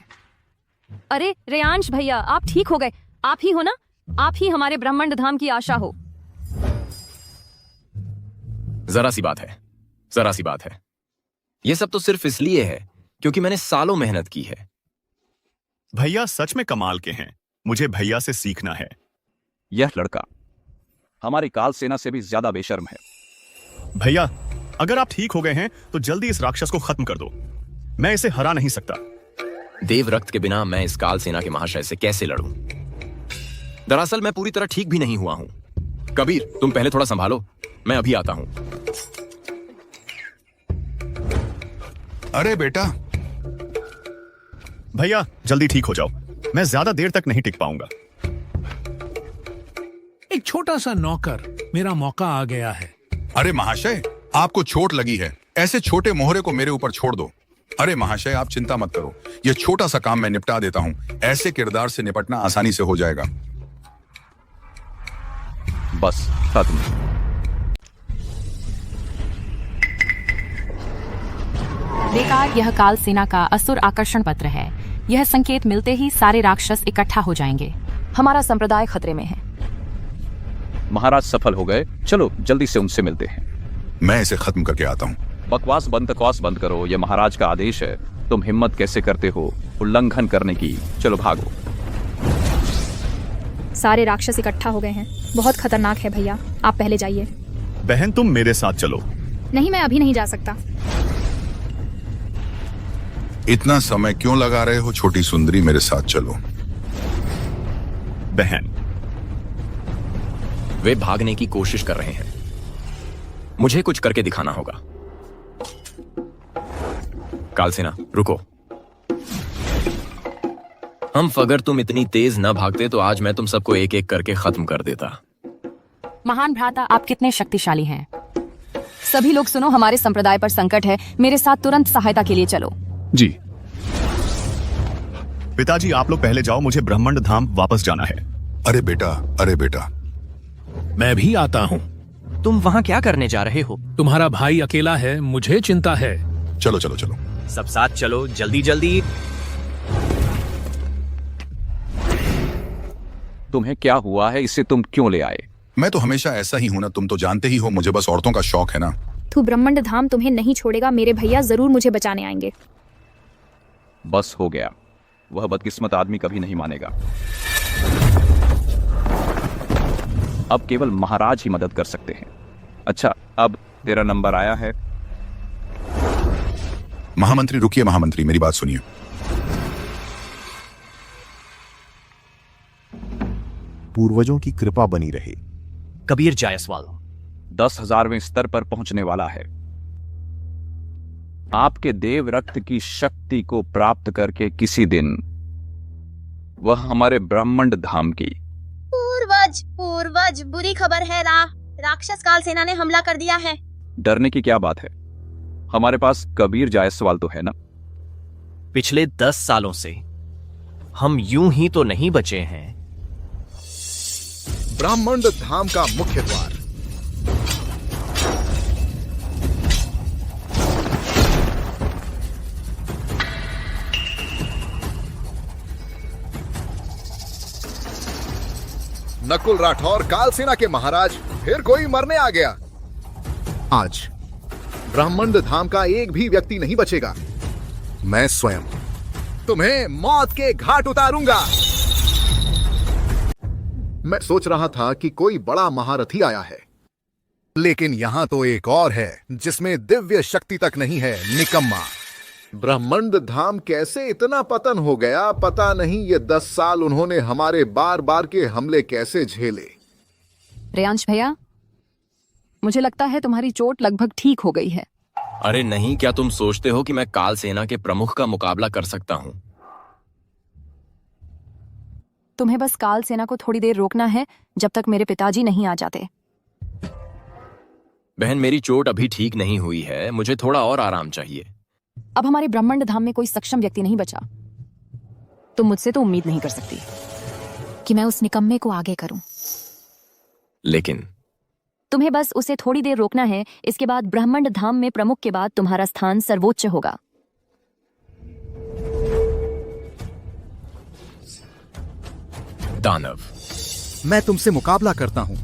अरे रेयांश भैया, आप ठीक हो गए? आप ही हो ना? आप ही हमारे ब्रह्मांड धाम की आशा हो। जरा सी बात है, जरा सी बात है। यह सब तो सिर्फ इसलिए है क्योंकि मैंने सालों मेहनत की है। भैया सच में कमाल के हैं। मुझे भैया से सीखना है। यह लड़का हमारी काल सेना से भी ज्यादा बेशर्म है। भैया, अगर आप ठीक हो गए हैं तो जल्दी इस राक्षस को खत्म कर दो। मैं इसे हरा नहीं सकता। देव रक्त के बिना मैं इस काल सेना के महाशय से कैसे लड़ूं? दरअसल मैं पूरी तरह ठीक भी नहीं हुआ हूं। कबीर, तुम पहले थोड़ा संभालो, मैं अभी आता हूं। अरे बेटा। भैया जल्दी ठीक हो जाओ। मैं ज्यादा देर तक नहीं टिक पाऊंगा। एक छोटा सा नौकर, मेरा मौका आ गया है। अरे महाशय, आपको चोट लगी है। ऐसे छोटे मोहरे को मेरे ऊपर छोड़ दो। अरे महाशय, आप चिंता मत करो। यह छोटा सा काम मैं निपटा देता हूं। ऐसे किरदार से निपटना आसानी से हो जाएगा। बस खत्म। बेकार, यह काल सेना का असुर आकर्षण पत्र है। यह संकेत मिलते ही सारे राक्षस इकट्ठा हो जाएंगे। हमारा संप्रदाय खतरे में है। महाराज सफल हो गए। चलो जल्दी से उनसे मिलते हैं। मैं इसे खत्म करके आता हूं। बकवास बंद करो। यह महाराज का आदेश है। तुम हिम्मत कैसे करते हो उल्लंघन करने की? चलो भागो। सारे राक्षस इकट्ठा हो गए हैं। बहुत खतरनाक है भैया, आप पहले जाइए। बहन तुम मेरे साथ चलो। नहीं, मैं अभी नहीं जा सकता। इतना समय क्यों लगा रहे हो छोटी सुंदरी? मेरे साथ चलो। बहन, वे भागने की कोशिश कर रहे हैं। मुझे कुछ करके दिखाना होगा। कालसेना रुको। अगर तुम इतनी तेज न भागते तो आज मैं तुम सबको एक एक करके खत्म कर देता। महान भ्राता, आप कितने शक्तिशाली हैं। सभी लोग सुनो, हमारे संप्रदाय पर संकट है। मेरे साथ तुरंत सहायता के लिए चलो। जी पिताजी, आप लोग पहले जाओ। मुझे ब्रह्मांड धाम वापस जाना है। अरे बेटा, अरे बेटा। मैं भी आता हूं। तुम वहां क्या करने जा रहे हो? तुम्हारा भाई अकेला है, मुझे चिंता है। चलो चलो चलो। सब साथ चलो, जल्दी जल्दी। तुम्हें क्या हुआ है? इसे तुम क्यों ले आए? मैं तो हमेशा ऐसा ही हूं ना, तुम तो जानते ही हो। मुझे बस औरतों का शौक है ना। तू ब्रह्मांड धाम तुम्हें नहीं छोड़ेगा। मेरे भैया जरूर मुझे बचाने आएंगे। बस हो गया। वह बदकिस्मत आदमी कभी नहीं मानेगा। अब केवल महाराज ही मदद कर सकते हैं। अच्छा, अब तेरा नंबर आया है। महामंत्री रुकिए। महामंत्री, मेरी बात सुनिए। पूर्वजों की कृपा बनी रहे। कबीर जायसवाल 10,000वें स्तर पर पहुंचने वाला है। आपके देव रक्त की शक्ति को प्राप्त करके किसी दिन वह हमारे ब्रह्मंड धाम की। पूर्वज पूर्वज, बुरी खबर है। राक्षस काल सेना ने हमला कर दिया है। डरने की क्या बात है, हमारे पास कबीर जायसवाल तो है ना। पिछले 10 सालों से हम यूं ही तो नहीं बचे हैं। ब्रह्मंड धाम का मुख्य द्वार। नकुल राठौर, काल सेना के महाराज, फिर कोई मरने आ गया। आज ब्रह्मंड धाम का एक भी व्यक्ति नहीं बचेगा। मैं स्वयं तुम्हें मौत के घाट उतारूंगा। मैं सोच रहा था कि कोई बड़ा महारथी आया है, लेकिन यहां तो एक और है जिसमें दिव्य शक्ति तक नहीं है। निकम्मा। ब्रह्मंड धाम कैसे इतना पतन हो गया पता नहीं। ये 10 साल उन्होंने हमारे बार बार के हमले कैसे झेले। रेयांश भैया, मुझे लगता है तुम्हारी चोट लगभग ठीक हो गई है। अरे नहीं, क्या तुम सोचते हो कि मैं काल सेना के प्रमुख का मुकाबला कर सकता हूं? तुम्हें बस काल सेना को थोड़ी देर रोकना है, जब तक मेरे पिताजी नहीं आ जाते। बहन, मेरी चोट अभी ठीक नहीं हुई है, मुझे थोड़ा और आराम चाहिए। अब हमारे ब्रह्मांड धाम में कोई सक्षम व्यक्ति नहीं बचा। तुम मुझसे तो उम्मीद नहीं कर सकती कि मैं उस निकम्मे को आगे करूं। लेकिन तुम्हें बस उसे थोड़ी देर रोकना है। इसके बाद ब्रह्मांड धाम में प्रमुख के बाद तुम्हारा स्थान सर्वोच्च होगा। दानव, मैं तुमसे मुकाबला करता हूं।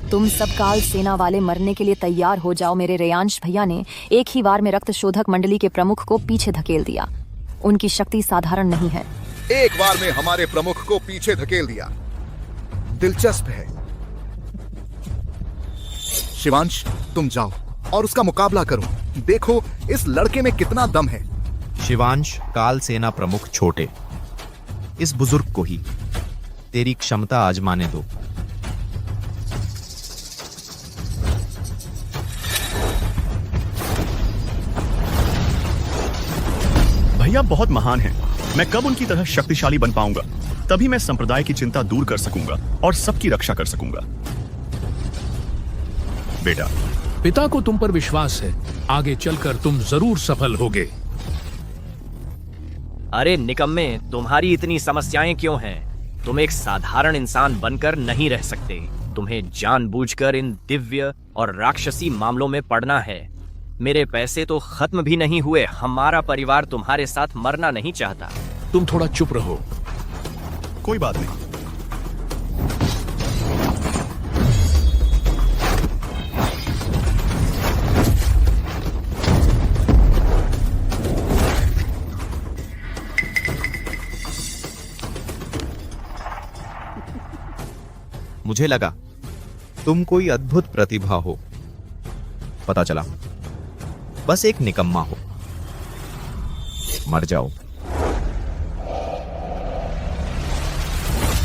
तुम सब काल सेना वाले मरने के लिए तैयार हो जाओ। मेरे रेयांश भैया ने एक ही बार में रक्त शोधक मंडली के प्रमुख को पीछे धकेल दिया। उनकी शक्ति साधारण नहीं है। एक बार में हमारे प्रमुख को पीछे धकेल दिया। दिलचस्प है। शिवांश, तुम जाओ और उसका मुकाबला करो। देखो इस लड़के में कितना दम है। शिवांश, काल सेना प्रमुख छोटे, इस बुजुर्ग को ही तेरी क्षमता आजमाने दो। भैया बहुत महान हैं। मैं कब उनकी तरह शक्तिशाली बन पाऊंगा? तभी मैं संप्रदाय की चिंता दूर कर सकूंगा और सबकी रक्षा कर सकूंगा। बेटा, पिता को तुम पर विश्वास है, आगे चलकर तुम जरूर सफल होगे। अरे निकम्मे, तुम्हारी इतनी समस्याएं क्यों हैं? तुम एक साधारण इंसान बनकर नहीं रह सकते। तुम्हें जानबूझकर इन दिव्य और राक्षसी मामलों में पड़ना है। मेरे पैसे तो खत्म भी नहीं हुए। हमारा परिवार तुम्हारे साथ मरना नहीं चाहता। तुम थोड़ा चुप रहो। कोई बात नहीं। मुझे लगा तुम कोई अद्भुत प्रतिभा हो। पता चला बस एक निकम्मा हो। मर जाओ।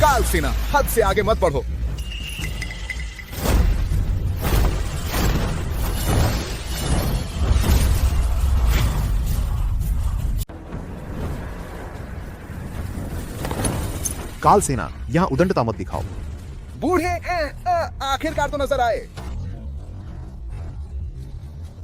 काल सेना, हद से आगे मत बढ़ो। काल सेना, यहां उदंडता मत दिखाओ। बूढ़े आखिरकार तो नजर आए।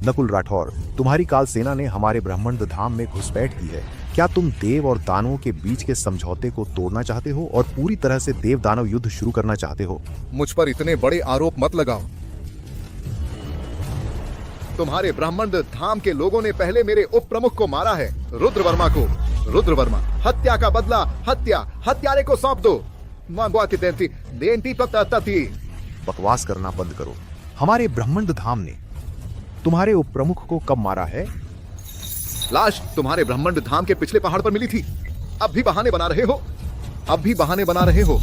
नकुल राठौर, तुम्हारी काल सेना ने हमारे ब्रह्मांड धाम में घुसपैठ की है। क्या तुम देव और दानवों के बीच के समझौते को तोड़ना चाहते हो और पूरी तरह से देव दानव युद्ध शुरू करना चाहते हो? मुझ पर इतने बड़े आरोप मत लगाओ। तुम्हारे ब्रह्मांड धाम के लोगों ने पहले मेरे उप प्रमुख को मारा है, रुद्रवर्मा को। रुद्रवर्मा, हत्या का बदला हत्यारे को सौंप दो। बकवास करना बंद करो। हमारे ब्रह्मांड धाम ने तुम्हारे उप प्रमुख को कब मारा है? लाश तुम्हारे ब्रह्मांड धाम के पिछले पहाड़ पर मिली थी। अब भी बहाने बना रहे हो।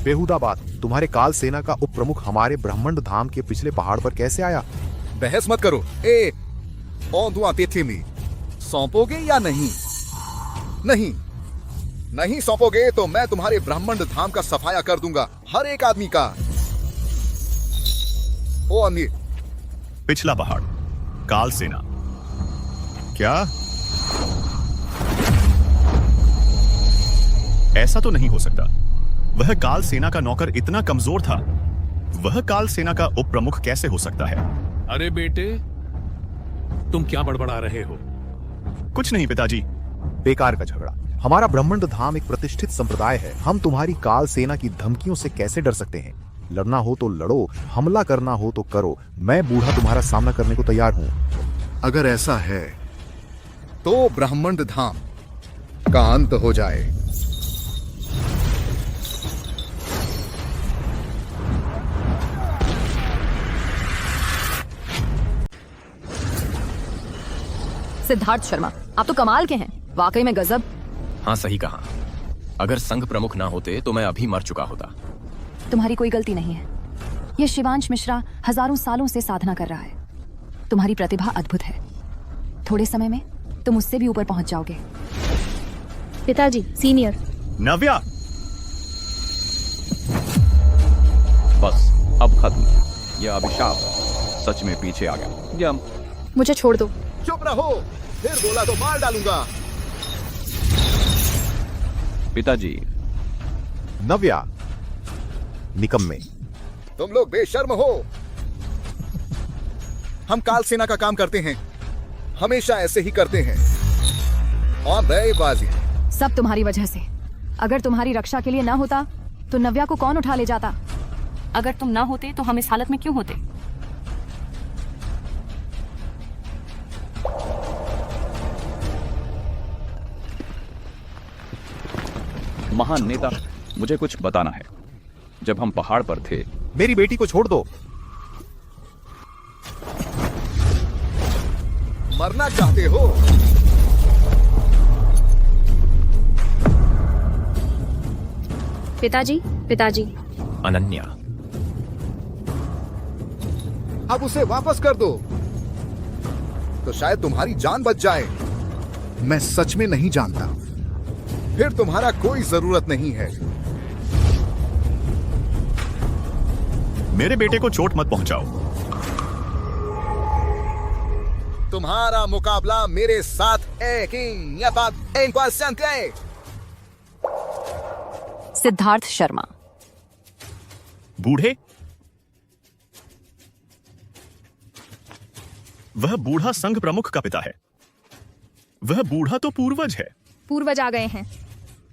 बेहुदा बात। तुम्हारे काल सेना का उप प्रमुख हमारे ब्रह्मांड धाम के पिछले पहाड़ पर कैसे आया? बहस मत करो। सौंपोगे या नहीं? नहीं सौंपोगे तो मैं तुम्हारे ब्रह्मांड धाम का सफाया कर दूंगा, हर एक आदमी का। ओ अन्य पिछला पहाड़, काल सेना। क्या ऐसा तो नहीं हो सकता। वह काल सेना का नौकर इतना कमजोर था, वह काल सेना का उप प्रमुख कैसे हो सकता है? अरे बेटे, तुम क्या बड़बड़ा रहे हो? कुछ नहीं पिताजी। बेकार का झगड़ा। हमारा ब्रह्मंड धाम एक प्रतिष्ठित संप्रदाय है। हम तुम्हारी काल सेना की धमकियों से कैसे डर सकते हैं? लड़ना हो तो लड़ो, हमला करना हो तो करो। मैं बूढ़ा तुम्हारा सामना करने को तैयार हूं। अगर ऐसा है तो ब्रह्मंड धाम का अंत हो जाए। सिद्धार्थ शर्मा, आप तो कमाल के हैं, वाकई में गजब। हाँ, सही कहा। अगर संघ प्रमुख ना होते तो मैं अभी मर चुका होता। तुम्हारी कोई गलती नहीं है। यह शिवांश मिश्रा हजारों सालों से साधना कर रहा है। तुम्हारी प्रतिभा अद्भुत है। थोड़े समय में तुम उससे भी ऊपर पहुंच जाओगे। पिताजी, सीनियर। नव्या, बस अब खत्म। यह अभिशाप सच में पीछे आ गया। मुझे छोड़ दो। चुप रहो, फिर बोला तो मार डालूंगा। पिताजी। नव्या, निकम्मे। तुम लोग बेशर्म हो। हम काल सेना का काम करते हैं, हमेशा ऐसे ही करते हैं। और बेबाजी सब तुम्हारी वजह से। अगर तुम्हारी रक्षा के लिए ना होता तो नव्या को कौन उठा ले जाता? अगर तुम ना होते तो हम इस हालत में क्यों होते? महान नेता, मुझे कुछ बताना है। जब हम पहाड़ पर थे, मेरी बेटी को छोड़ दो। मरना चाहते हो? पिताजी, पिताजी। अनन्या, अब उसे वापस कर दो तो शायद तुम्हारी जान बच जाए। मैं सच में नहीं जानता, फिर तुम्हारा कोई जरूरत नहीं है। मेरे बेटे को चोट मत पहुंचाओ। तुम्हारा मुकाबला मेरे साथ है किंग। यह बात एक बार समझे। सिद्धार्थ शर्मा। बूढ़े? वह बूढ़ा संघ प्रमुख का पिता है। वह बूढ़ा तो पूर्वज है। पूर्वज आ गए हैं।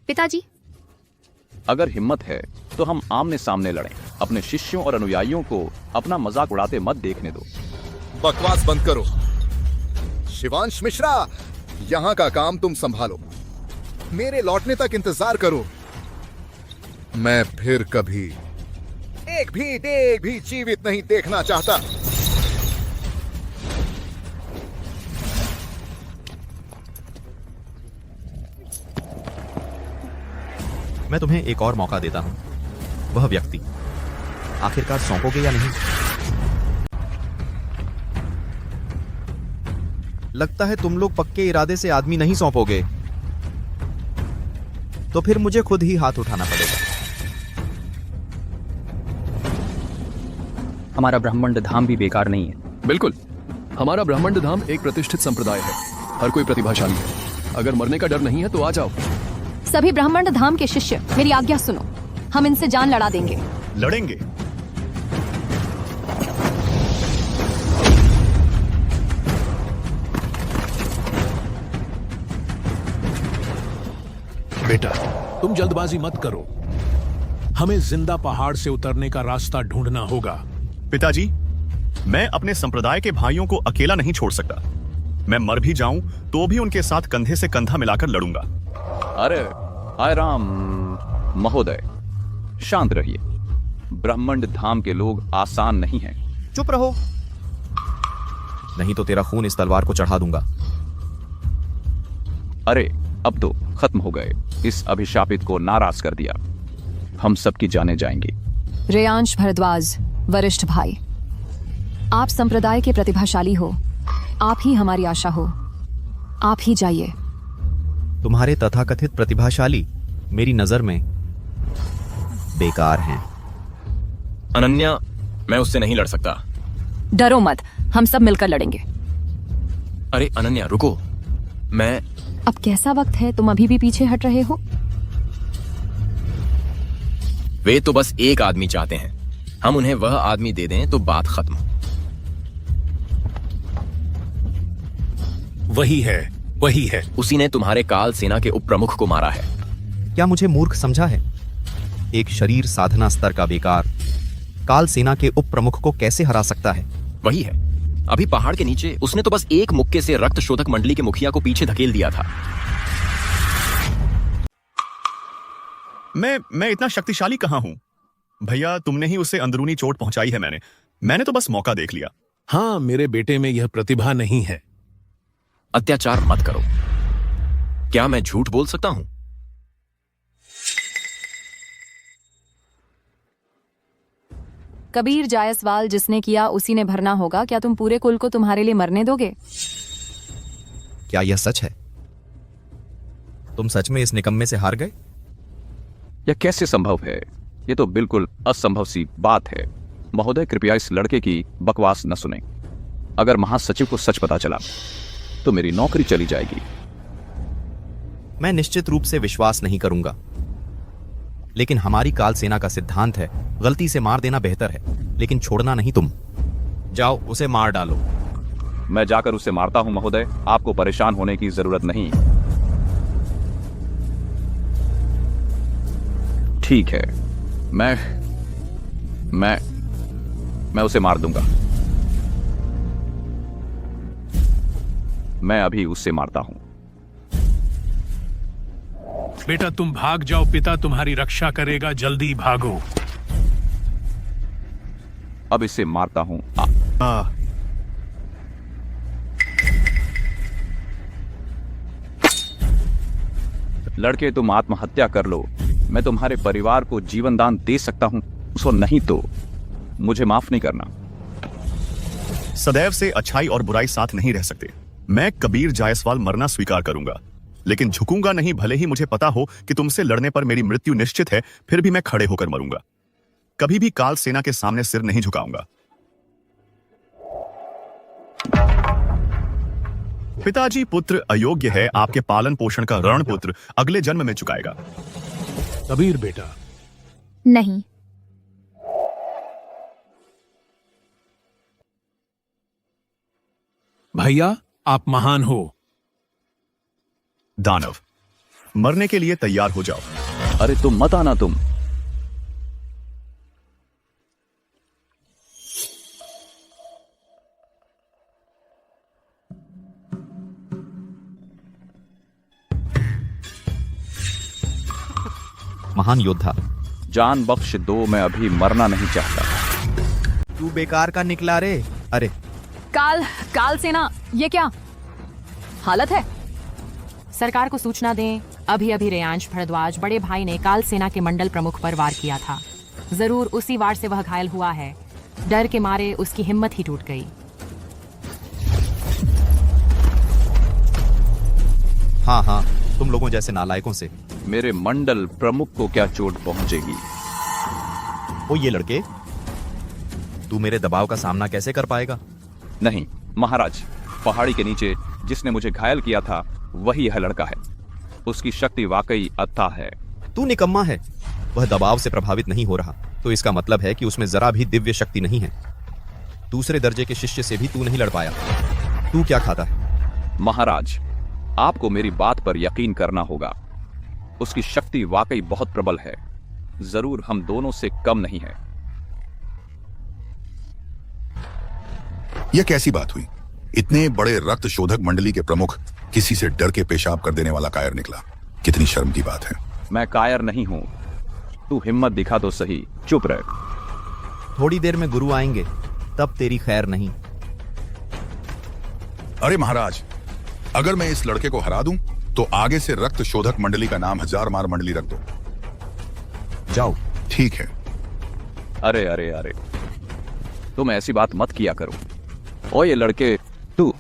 पिताजी, अगर हिम्मत है तो हम आमने सामने लड़ें। अपने शिष्यों और अनुयायियों को अपना मजाक उड़ाते मत देखने दो। बकवास बंद करो। शिवांश मिश्रा, यहां का काम तुम संभालो। मेरे लौटने तक इंतजार करो। मैं फिर कभी एक भी जीवित नहीं देखना चाहता। मैं तुम्हें एक और मौका देता हूं। वह व्यक्ति आखिरकार सौंपोगे या नहीं? लगता है तुम लोग पक्के इरादे से आदमी नहीं सौंपोगे, तो फिर मुझे खुद ही हाथ उठाना पड़ेगा। हमारा ब्रह्मंड धाम भी बेकार नहीं है। बिल्कुल, हमारा ब्रह्मंड धाम एक प्रतिष्ठित संप्रदाय है। हर कोई प्रतिभाशाली है। अगर मरने का डर नहीं है तो आ जाओ। सभी ब्रह्मंड धाम के शिष्य, मेरी आज्ञा सुनो। हम इनसे जान लड़ा देंगे। लड़ेंगे? बेटा, तुम जल्दबाजी मत करो। हमें जिंदा पहाड़ से उतरने का रास्ता ढूंढना होगा। पिताजी, मैं अपने संप्रदाय के भाइयों को अकेला नहीं छोड़ सकता। मैं मर भी जाऊं तो भी उनके साथ कंधे से कंधा मिलाकर लड़ूंगा। अरे हाय राम महोदय, शांत रहिए। ब्रह्मंड धाम के लोग आसान नहीं हैं। चुप रहो, नहीं तो तेरा खून इस तलवार को चढ़ा दूंगा। अरे अब तो खत्म हो गए। इस अभिशापित को नाराज कर दिया। हम सबकी जाने जाएंगी। रेयांश भारद्वाज, वरिष्ठ भाई, आप संप्रदाय के प्रतिभाशाली हो। आप ही हमारी आशा हो। आप ही जाइए। तुम्हारे तथाकथित प्रतिभाशाली मेरी नजर में बेकार हैं। अनन्या, मैं उससे नहीं लड़ सकता। डरो मत, हम सब मिलकर लड़ेंगे। अरे अनन्या रुको, मैं अब कैसा वक्त है? तुम अभी भी पीछे हट रहे हो? वे तो बस एक आदमी चाहते हैं, हम उन्हें वह आदमी दे दें तो बात खत्म। वही है। उसी ने तुम्हारे काल सेना के उप प्रमुख को मारा है। क्या मुझे मूर्ख समझा है? एक शरीर साधना स्तर का बेकार काल सेना के उप प्रमुख को कैसे हरा सकता है? वही है। अभी पहाड़ के नीचे उसने तो बस एक मुक्के से रक्त शोधक मंडली के मुखिया को पीछे धकेल दिया था। मैं इतना शक्तिशाली कहां हूं? भैया, तुमने ही उसे अंदरूनी चोट पहुंचाई है। मैंने तो बस मौका देख लिया। हाँ, मेरे बेटे में यह प्रतिभा नहीं है। अत्याचार मत करो। क्या मैं झूठ बोल सकता हूं? कबीर जायसवाल जिसने किया उसी ने भरना होगा। क्या तुम पूरे कुल को तुम्हारे लिए मरने दोगे? क्या यह सच है? तुम सच में इस निकम्मे से हार गए? यह कैसे संभव है? यह तो बिल्कुल असंभव सी बात है। महोदय, कृपया इस लड़के की बकवास न सुने। अगर महासचिव को सच पता चला तो मेरी नौकरी चली जाएगी। मैं निश्चित रूप से विश्वास नहीं करूंगा, लेकिन हमारी काल सेना का सिद्धांत है गलती से मार देना बेहतर है, लेकिन छोड़ना नहीं। तुम जाओ, उसे मार डालो। मैं जाकर उसे मारता हूं महोदय, आपको परेशान होने की जरूरत नहीं। ठीक है, मैं उसे मार दूंगा। मैं अभी उससे मारता हूं। बेटा, तुम भाग जाओ, पिता तुम्हारी रक्षा करेगा। जल्दी भागो। अब इसे मारता हूं। लड़के, तुम आत्महत्या कर लो। मैं तुम्हारे परिवार को जीवन दान दे सकता हूं, उसको नहीं तो मुझे माफ नहीं करना। सदैव से अच्छाई और बुराई साथ नहीं रह सकते। मैं कबीर जायसवाल मरना स्वीकार करूंगा, लेकिन झुकूंगा नहीं। भले ही मुझे पता हो कि तुमसे लड़ने पर मेरी मृत्यु निश्चित है, फिर भी मैं खड़े होकर मरूंगा। कभी भी काल सेना के सामने सिर नहीं झुकाऊंगा। पिताजी, पुत्र अयोग्य है, आपके पालन पोषण का ऋण पुत्र अगले जन्म में चुकाएगा। कबीर बेटा। नहीं। भैया, आप महान हो। दानव, मरने के लिए तैयार हो जाओ। अरे तुम मत आना। तुम महान योद्धा, जान बख्श दो, मैं अभी मरना नहीं चाहता। तू बेकार का निकला रे। अरे काल सेना, ये क्या हालत है? सरकार को सूचना दें। अभी अभी रेयांश भरद्वाज बड़े भाई ने काल सेना के मंडल प्रमुख पर वार किया था। जरूर उसी वार से वह घायल हुआ है। डर के मारे उसकी हिम्मत ही टूट गई। हाँ, तुम लोगों जैसे नालायकों से मेरे मंडल प्रमुख को क्या चोट पहुंचेगी? ओ ये लड़के, तू मेरे दबाव का सामना कैसे कर पाएगा? नहीं महाराज, पहाड़ी के नीचे जिसने मुझे घायल किया था वही यह लड़का है। उसकी शक्ति वाकई अथाह है। तू निकम्मा है। वह दबाव से प्रभावित नहीं हो रहा, तो इसका मतलब है कि उसमें जरा भी दिव्य शक्ति नहीं है। दूसरे दर्जे के शिष्य से भी तू नहीं लड़ पाया। तू क्या खाता है? महाराज, आपको मेरी बात पर यकीन करना होगा। उसकी शक्ति वाकई बहुत प्रबल है। जरूर हम दोनों से कम नहीं है। यह कैसी बात हुई? इतने बड़े रक्त शोधक मंडली के प्रमुख किसी से डर के पेशाब कर देने वाला कायर निकला। कितनी शर्म की बात है। मैं कायर नहीं हूं। तू हिम्मत दिखा तो सही। चुप रह। थोड़ी देर में गुरु आएंगे, तब तेरी खैर नहीं। अरे महाराज, अगर मैं इस लड़के को हरा दूं तो आगे से रक्त शोधक मंडली का नाम 1000 मार मंडली रख दो। जाओ। ठीक है। अरे अरे अरे, तुम ऐसी बात मत किया करो। ओ ये लड़के, तू।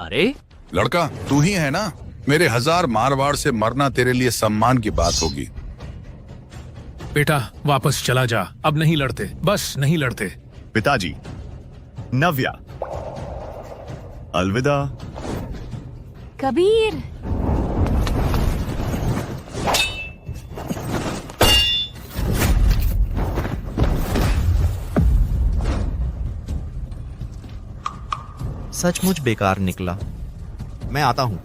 अरे लड़का, तू ही है ना? मेरे 1000 मारवाड़ से मरना तेरे लिए सम्मान की बात होगी। बेटा, वापस चला जा। अब नहीं लड़ते, बस नहीं लड़ते। पिताजी, नव्या, अलविदा। कबीर, सचमुच बेकार निकला। मैं आता हूं।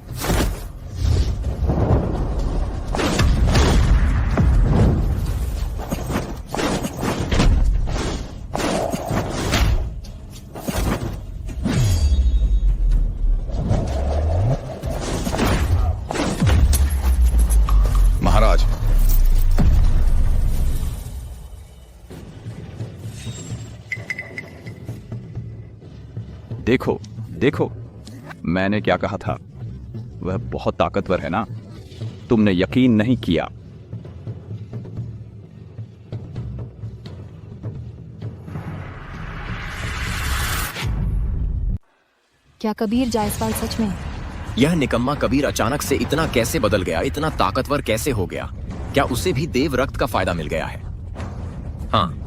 महाराज, देखो देखो, मैंने क्या कहा था। वह बहुत ताकतवर है ना, तुमने यकीन नहीं किया। क्या कबीर जायसवाल सच में? यह निकम्मा कबीर अचानक से इतना कैसे बदल गया, इतना ताकतवर कैसे हो गया? क्या उसे भी देव रक्त का फायदा मिल गया है? हाँ,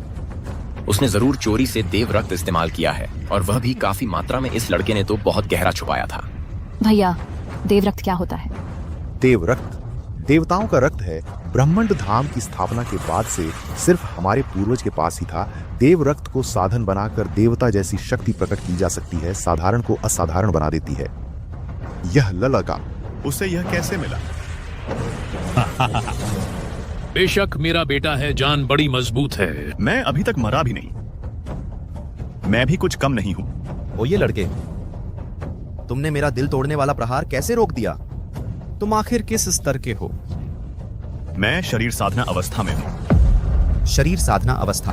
उसने जरूर चोरी से देव रक्त इस्तेमाल किया है, और वह भी काफी मात्रा में। इस लड़के ने तो बहुत गहरा छुपाया था। भैया, देव रक्त क्या होता है? देव रक्त देवताओं का रक्त है। ब्रह्मंड धाम की स्थापना के बाद से सिर्फ हमारे पूर्वज के पास ही था। देव रक्त को साधन बनाकर देवता जैसी शक्ति प्रकट की जा सकती है, साधारण को असाधारण बना देती है। यह ललका, उसे यह कैसे मिला? बेशक मेरा बेटा है, जान बड़ी मजबूत है। मैं अभी तक मरा भी नहीं। मैं भी कुछ कम नहीं हूं। ओ ये लड़के, तुमने मेरा दिल तोड़ने वाला प्रहार कैसे रोक दिया? तुम आखिर किस स्तर के हो? मैं शरीर साधना अवस्था में हूं। शरीर साधना अवस्था?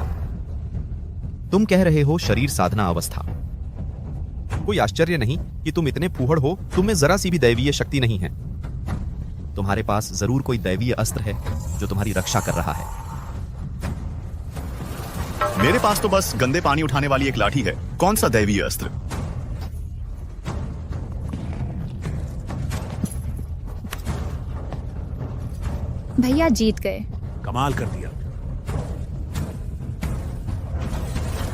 तुम कह रहे हो शरीर साधना अवस्था? कोई आश्चर्य नहीं कि तुम इतने फूहड़ हो। तुम में जरा सी भी दैवीय शक्ति नहीं है। तुम्हारे पास जरूर कोई दैवीय अस्त्र है जो तुम्हारी रक्षा कर रहा है। मेरे पास तो बस गंदे पानी उठाने वाली एक लाठी है। कौन सा दैवीय अस्त्र? भैया जीत गए। कमाल कर दिया।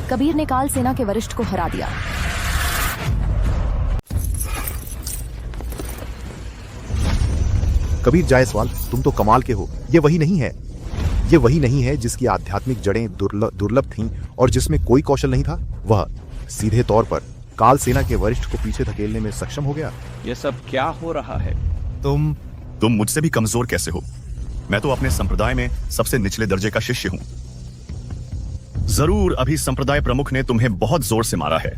कबीर ने काल सेना के वरिष्ठ को हरा दिया। कबीर जायसवाल, तुम तो कमाल के हो। ये वही नहीं है, ये वही नहीं है जिसकी आध्यात्मिक जड़ें दुर्लभ थीं और जिसमें कोई कौशल नहीं था। वह सीधे तौर पर काल सेना के वरिष्ठ को पीछे धकेलने में सक्षम हो गया। ये सब क्या हो रहा है? तुम मुझसे भी कमजोर कैसे हो? मैं तो अपने संप्रदाय में सबसे निचले दर्जे का शिष्य हूं। जरूर अभी संप्रदाय प्रमुख ने तुम्हें बहुत जोर से मारा है।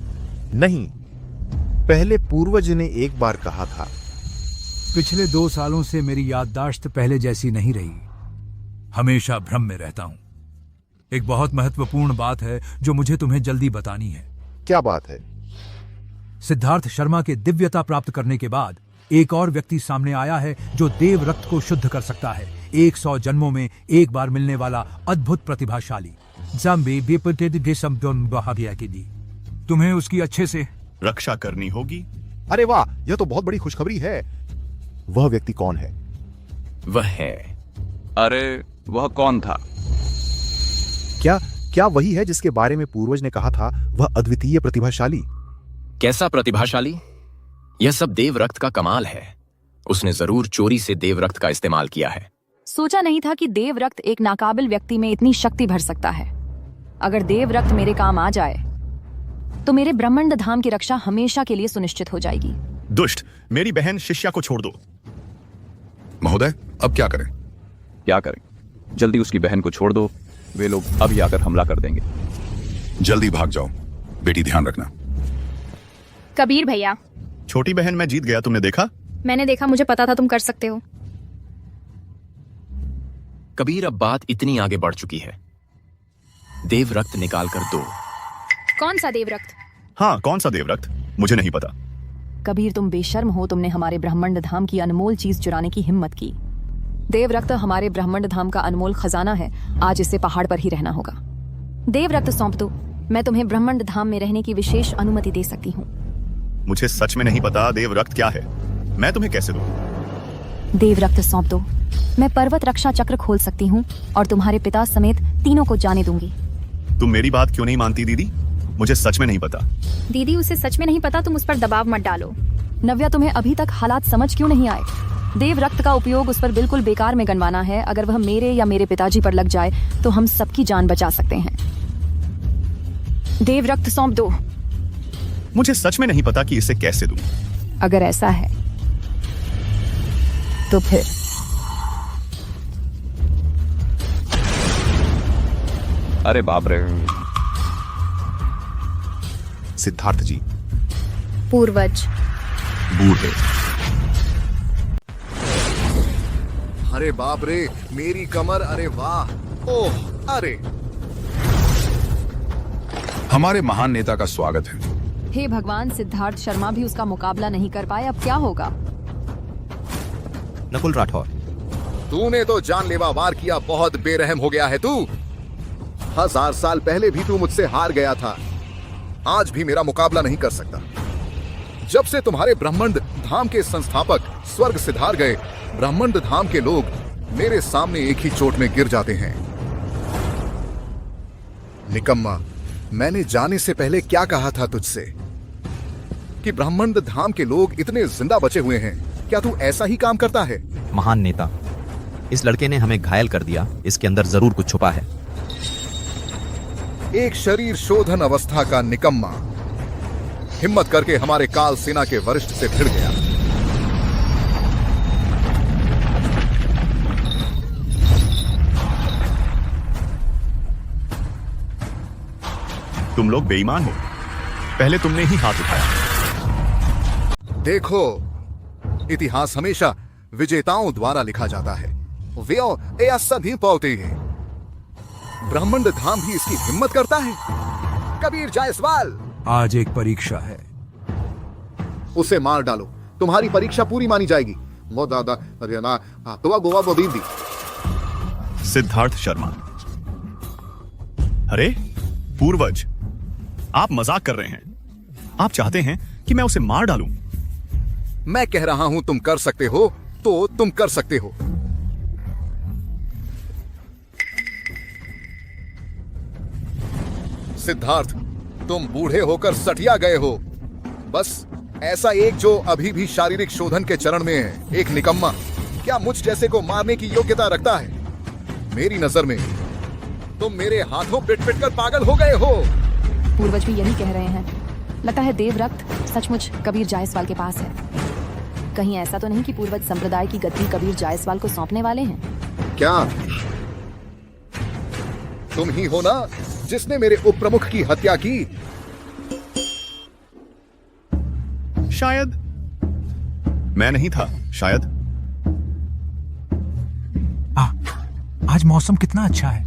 नहीं, पहले पूर्वज ने एक बार कहा था। पिछले 2 सालों से मेरी याददाश्त पहले जैसी नहीं रही। हमेशा भ्रम में रहता हूं। एक बहुत महत्वपूर्ण बात है जो मुझे तुम्हें जल्दी बतानी है। क्या बात है? सिद्धार्थ शर्मा के दिव्यता प्राप्त करने के बाद एक और व्यक्ति सामने आया है जो देव रक्त को शुद्ध कर सकता है। 100 जन्मों में एक बार मिलने वाला अद्भुत प्रतिभाशाली। तुम्हें उसकी अच्छे से रक्षा करनी होगी। अरे वाह, यह तो बहुत बड़ी खुशखबरी है। वह व्यक्ति कौन है? वह है। अरे वह कौन था? क्या वही है जिसके बारे में पूर्वज ने कहा था, वह अद्वितीय प्रतिभाशाली? कैसा प्रतिभाशाली? यह सब देव रक्त का कमाल है। उसने जरूर चोरी से देव रक्त का इस्तेमाल किया है। सोचा नहीं था कि देव रक्त एक नाकाबिल व्यक्ति में इतनी शक्ति भर सकता है। अगर देव रक्त मेरे काम आ जाए तो मेरे ब्रह्मंड धाम की रक्षा हमेशा के लिए सुनिश्चित हो जाएगी। दुष्ट, मेरी बहन शिष्या को छोड़ दो। महोदय, अब क्या करें? क्या करें? जल्दी उसकी बहन को छोड़ दो। वे लोग अभी आकर हमला कर देंगे। जल्दी भाग जाओ। बेटी, ध्यान रखना। कबीर भैया, छोटी बहन, मैं जीत गया। तुमने देखा? मैंने देखा, मुझे पता था तुम कर सकते हो। कबीर, अब बात इतनी आगे बढ़ चुकी है। देव रक्त निकाल कर दो। कौन सा देव रक्त? हाँ, कौन सा देव रक्त? मुझे नहीं पता। कबीर, तुम बेशर्म हो। तुमने हमारे ब्रह्मंड धाम की अनमोल चीज चुराने की हिम्मत की। देव रक्त हमारे ब्रह्मंड धाम का अनमोल खजाना है। आज इसे पहाड़ पर ही रहना होगा। देव रक्त सौंप दो। मैं तुम्हें ब्रह्मंड धाम में रहने की विशेष अनुमति दे सकती हूँ। मुझे सच में नहीं पता देव रक्त क्या है। मैं तुम्हें कैसे दूं? देव रक्त सौंप दो। मैं पर्वत रक्षा चक्र खोल सकती हूँ और तुम्हारे पिता समेत तीनों को जाने दूंगी। तुम मेरी बात क्यों नहीं मानती दीदी? मुझे सच में नहीं पता। दीदी, उसे सच में नहीं पता, तुम उस पर दबाव मत डालो। नव्या, तुम्हें अभी तक हालात समझ क्यों नहीं आए? देव रक्त का उपयोग उस पर बिल्कुल बेकार में गनवाना है। अगर वह मेरे या मेरे पिताजी पर लग जाए तो हम सबकी जान बचा सकते हैं। देव रक्त सौंप दो। मुझे सच में नहीं पता कि इसे कैसे दूं। अगर ऐसा है तो फिर अरे बाप रे। सिद्धार्थ जी। पूर्वज। बूढ़े। अरे बाप रे, मेरी कमर, अरे वाह, ओह, अरे। हमारे महान नेता का स्वागत है। हे भगवान, सिद्धार्थ शर्मा भी उसका मुकाबला नहीं कर पाए, अब क्या होगा? नकुल राठौर। तूने तो जानलेवा वार किया, बहुत बेरहम हो गया है तू। 1000 साल पहले भी तू मुझसे हार गया था, आज भी मेरा मुकाबला नहीं कर सकता। जब से तुम्हारे ब्रह्मंड धाम के संस्थापक स्वर्ग सिधार गए, ब्रह्मंड धाम के लोग मेरे सामने एक ही चोट में गिर जाते हैं। निकम्मा, मैंने जाने से पहले क्या कहा था तुझसे कि ब्रह्मंड धाम के लोग इतने जिंदा बचे हुए हैं, क्या तू ऐसा ही काम करता है? महान नेता, इस लड़के ने हमें घायल कर दिया, इसके अंदर जरूर कुछ छुपा है। एक शरीर शोधन अवस्था का निकम्मा हिम्मत करके हमारे काल सेना के वरिष्ठ से भिड़ गया। तुम लोग बेईमान हो, पहले तुमने ही हाथ उठाया। देखो, इतिहास हमेशा विजेताओं द्वारा लिखा जाता है। वे ऐसा नहीं पाते हैं। ब्रह्मंड धाम भी इसकी हिम्मत करता है। कबीर जायसवाल, आज एक परीक्षा है, उसे मार डालो, तुम्हारी परीक्षा पूरी मानी जाएगी। वो दादा, अरे ना, तो गोवा गोविंदी। सिद्धार्थ शर्मा। अरे पूर्वज, आप मजाक कर रहे हैं। आप चाहते हैं कि मैं उसे मार डालूं? मैं कह रहा हूं तुम कर सकते हो तो तुम कर सकते हो। सिद्धार्थ, तुम बूढ़े होकर सठिया गए हो। बस ऐसा एक जो अभी भी शारीरिक शोधन के चरण में है, एक निकम्मा, क्या मुझ जैसे को मारने की योग्यता रखता है? मेरी नजर में तुम मेरे हाथों पिट पिट कर पागल हो गए हो। पूर्वज भी यही कह रहे हैं। लगता है देव रक्त सचमुच कबीर जायसवाल के पास है। कहीं ऐसा तो नहीं कि पूर्वज संप्रदाय की गद्दी कबीर जायसवाल को सौंपने वाले हैं? क्या तुम ही हो ना जिसने मेरे उप प्रमुख की हत्या की? शायद मैं नहीं था, शायद। आज मौसम कितना अच्छा है।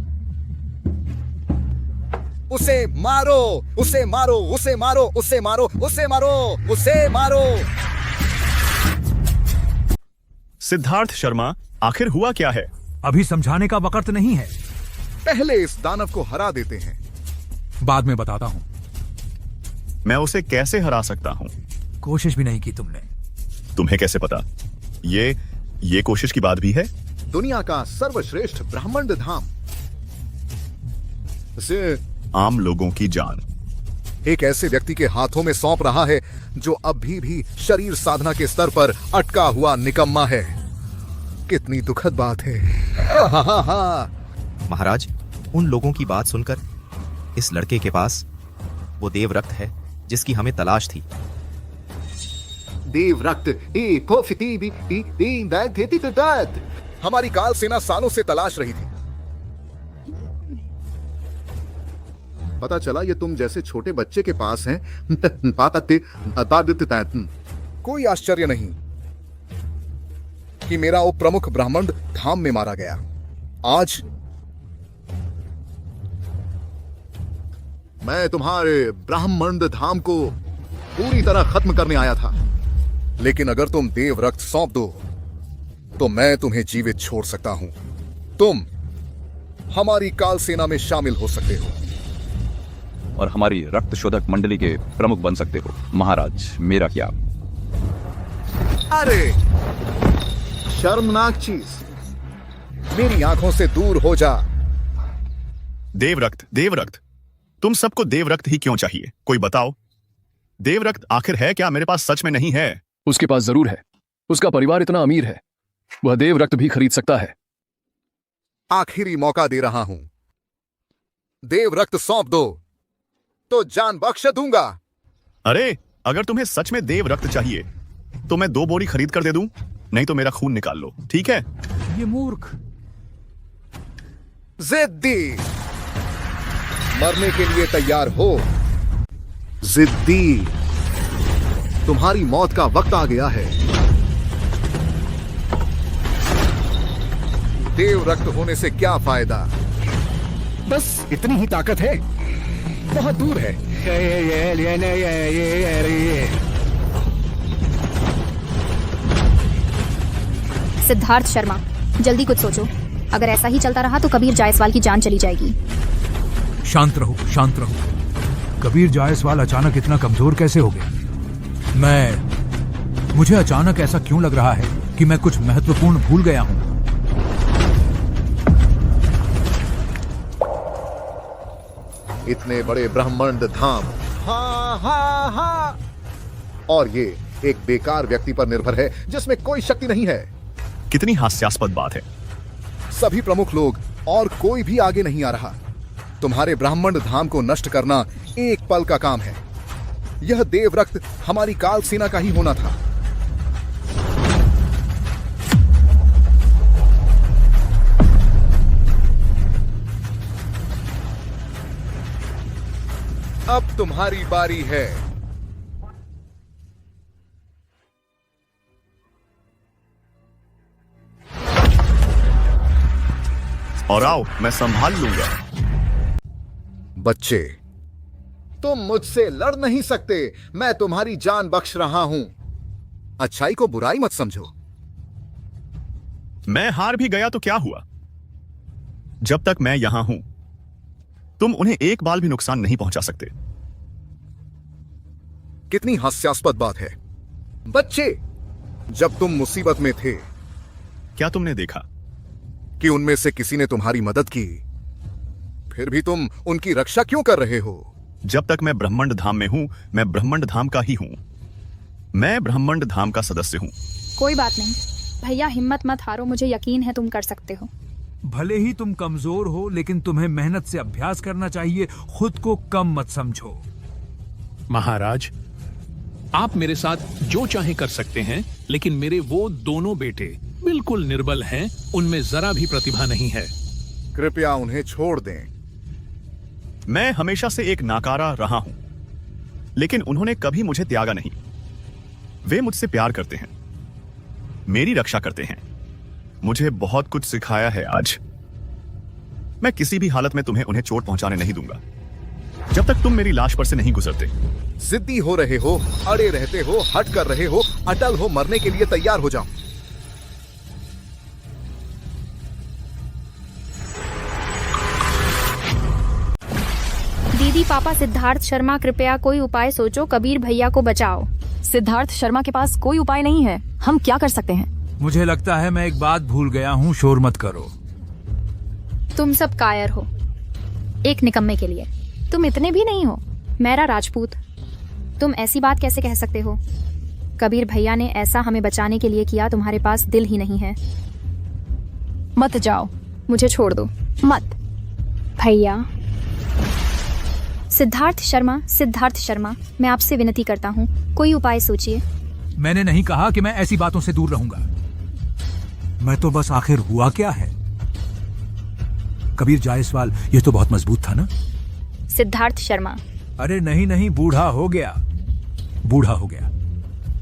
उसे मारो, उसे मारो, उसे मारो, उसे मारो, उसे मारो, उसे मारो। सिद्धार्थ शर्मा, आखिर हुआ क्या है? अभी समझाने का वक्त नहीं है, पहले इस दानव को हरा देते हैं। बाद में बताता हूं। मैं उसे कैसे हरा सकता हूं? कोशिश भी नहीं की तुमने। तुम्हें कैसे पता? ये कोशिश की बात भी है। दुनिया का सर्वश्रेष्ठ ब्रह्मंड धाम से आम लोगों की जान एक ऐसे व्यक्ति के हाथों में सौंप रहा है जो अभी भी शरीर साधना के स्तर पर अटका हुआ निकम्मा है। कितनी दुखद बात है। महाराज, उन लोगों की बात सुनकर इस लड़के के पास वो देव रक्त है जिसकी हमें तलाश थी। देव रक्त, हमारी काल सेना सालों से तलाश रही थी। पता चला ये तुम जैसे छोटे बच्चे के पास है। कोई आश्चर्य नहीं कि मेरा उप प्रमुख ब्राह्मण धाम में मारा गया। आज मैं तुम्हारे ब्राह्मण धाम को पूरी तरह खत्म करने आया था, लेकिन अगर तुम देव रक्त सौंप दो तो मैं तुम्हें जीवित छोड़ सकता हूं। तुम हमारी काल सेना में शामिल हो सकते हो और हमारी रक्त शोधक मंडली के प्रमुख बन सकते हो। महाराज, मेरा क्या? अरे शर्मनाक चीज, मेरी आंखों से दूर हो जा। देवरक्त, देवरक्त, तुम सबको देवरक्त ही क्यों चाहिए? कोई बताओ, देवरक्त आखिर है क्या? मेरे पास सच में नहीं है। उसके पास जरूर है। उसका परिवार इतना अमीर है, वह देव रक्त भी खरीद सकता है। आखिरी मौका दे रहा हूं, देव रक्त सौंप दो तो जान बख्श दूंगा। अरे अगर तुम्हें सच में देव रक्त चाहिए तो मैं 2 बोरी खरीद कर दे दूं, नहीं तो मेरा खून निकाल लो, ठीक है? ये मूर्ख। जिद्दी, मरने के लिए तैयार हो। जिद्दी, तुम्हारी मौत का वक्त आ गया है। देव रक्त होने से क्या फायदा? बस इतनी ही ताकत है, बहुत दूर है। सिद्धार्थ शर्मा, जल्दी कुछ सोचो। अगर ऐसा ही चलता रहा तो कबीर जायसवाल की जान चली जाएगी। शांत रहो, शांत रहो। कबीर जायसवाल अचानक इतना कमजोर कैसे हो गया? मुझे अचानक ऐसा क्यों लग रहा है कि मैं कुछ महत्वपूर्ण भूल गया हूं? इतने बड़े ब्रह्मांड धाम, हाँ हाँ हाँ, और ये एक बेकार व्यक्ति पर निर्भर है जिसमें कोई शक्ति नहीं है। कितनी हास्यास्पद बात है। सभी प्रमुख लोग और कोई भी आगे नहीं आ रहा। तुम्हारे ब्रह्मांड धाम को नष्ट करना एक पल का काम है। यह देव रक्त हमारी काल सेना का ही होना था। अब तुम्हारी बारी है। और आओ, मैं संभाल लूंगा। बच्चे, तुम मुझसे लड़ नहीं सकते। मैं तुम्हारी जान बख्श रहा हूं। अच्छाई को बुराई मत समझो। मैं हार भी गया तो क्या हुआ? जब तक मैं यहां हूं तुम उन्हें एक बाल भी नुकसान नहीं पहुंचा सकते। कितनी हास्यास्पद बात है। बच्चे, जब तुम मुसीबत में थे, क्या तुमने देखा कि उनमें से किसी ने तुम्हारी मदद की? फिर भी तुम उनकी रक्षा क्यों कर रहे हो? जब तक मैं ब्रह्मांड धाम में हूं, मैं ब्रह्मांड धाम का ही हूं। मैं ब्रह्मांड धाम का सदस्य हूं। कोई बात नहीं भैया, हिम्मत मत हारो। मुझे यकीन है तुम कर सकते हो। भले ही तुम कमजोर हो, लेकिन तुम्हें मेहनत से अभ्यास करना चाहिए। खुद को कम मत समझो। महाराज, आप मेरे साथ जो चाहे कर सकते हैं, लेकिन मेरे वो दोनों बेटे बिल्कुल निर्बल हैं, उनमें जरा भी प्रतिभा नहीं है। कृपया उन्हें छोड़ दें। मैं हमेशा से एक नाकारा रहा हूं, लेकिन उन्होंने कभी मुझे त्यागा नहीं। वे मुझसे प्यार करते हैं, मेरी रक्षा करते हैं। मुझे बहुत कुछ सिखाया है आज। मैं किसी भी हालत में उन्हें चोट पहुंचाने नहीं दूंगा, जब तक तुम मेरी लाश पर से नहीं गुजरते। जिद्दी हो रहे हो, अड़े रहते हो, हट कर रहे हो, अटल हो, मरने के लिए तैयार हो जाओ। दीदी, पापा, सिद्धार्थ शर्मा, कृपया कोई उपाय सोचो। कबीर भैया को बचाओ। सिद्धार्थ शर्मा के पास कोई उपाय नहीं है। हम क्या कर सकते हैं? मुझे लगता है मैं एक बात भूल गया हूँ। शोर मत करो। तुम सब कायर हो, एक निकम्मे के लिए। तुम इतने भी नहीं हो। मेरा राजपूत, तुम ऐसी बात कैसे कह सकते हो? कबीर भैया ने ऐसा हमें बचाने के लिए किया। तुम्हारे पास दिल ही नहीं है। मत जाओ, मुझे छोड़ दो। मत। भैया। सिद्धार्थ शर्मा, मैं आपसे विनती करता हूँ, कोई उपाय सोचिए। मैंने नहीं कहा कि मैं ऐसी बातों से दूर रहूंगा। मैं तो बस आखिर हुआ क्या है? कबीर जायसवाल ये तो बहुत मजबूत था ना? सिद्धार्थ शर्मा। अरे नहीं, बूढ़ा हो गया।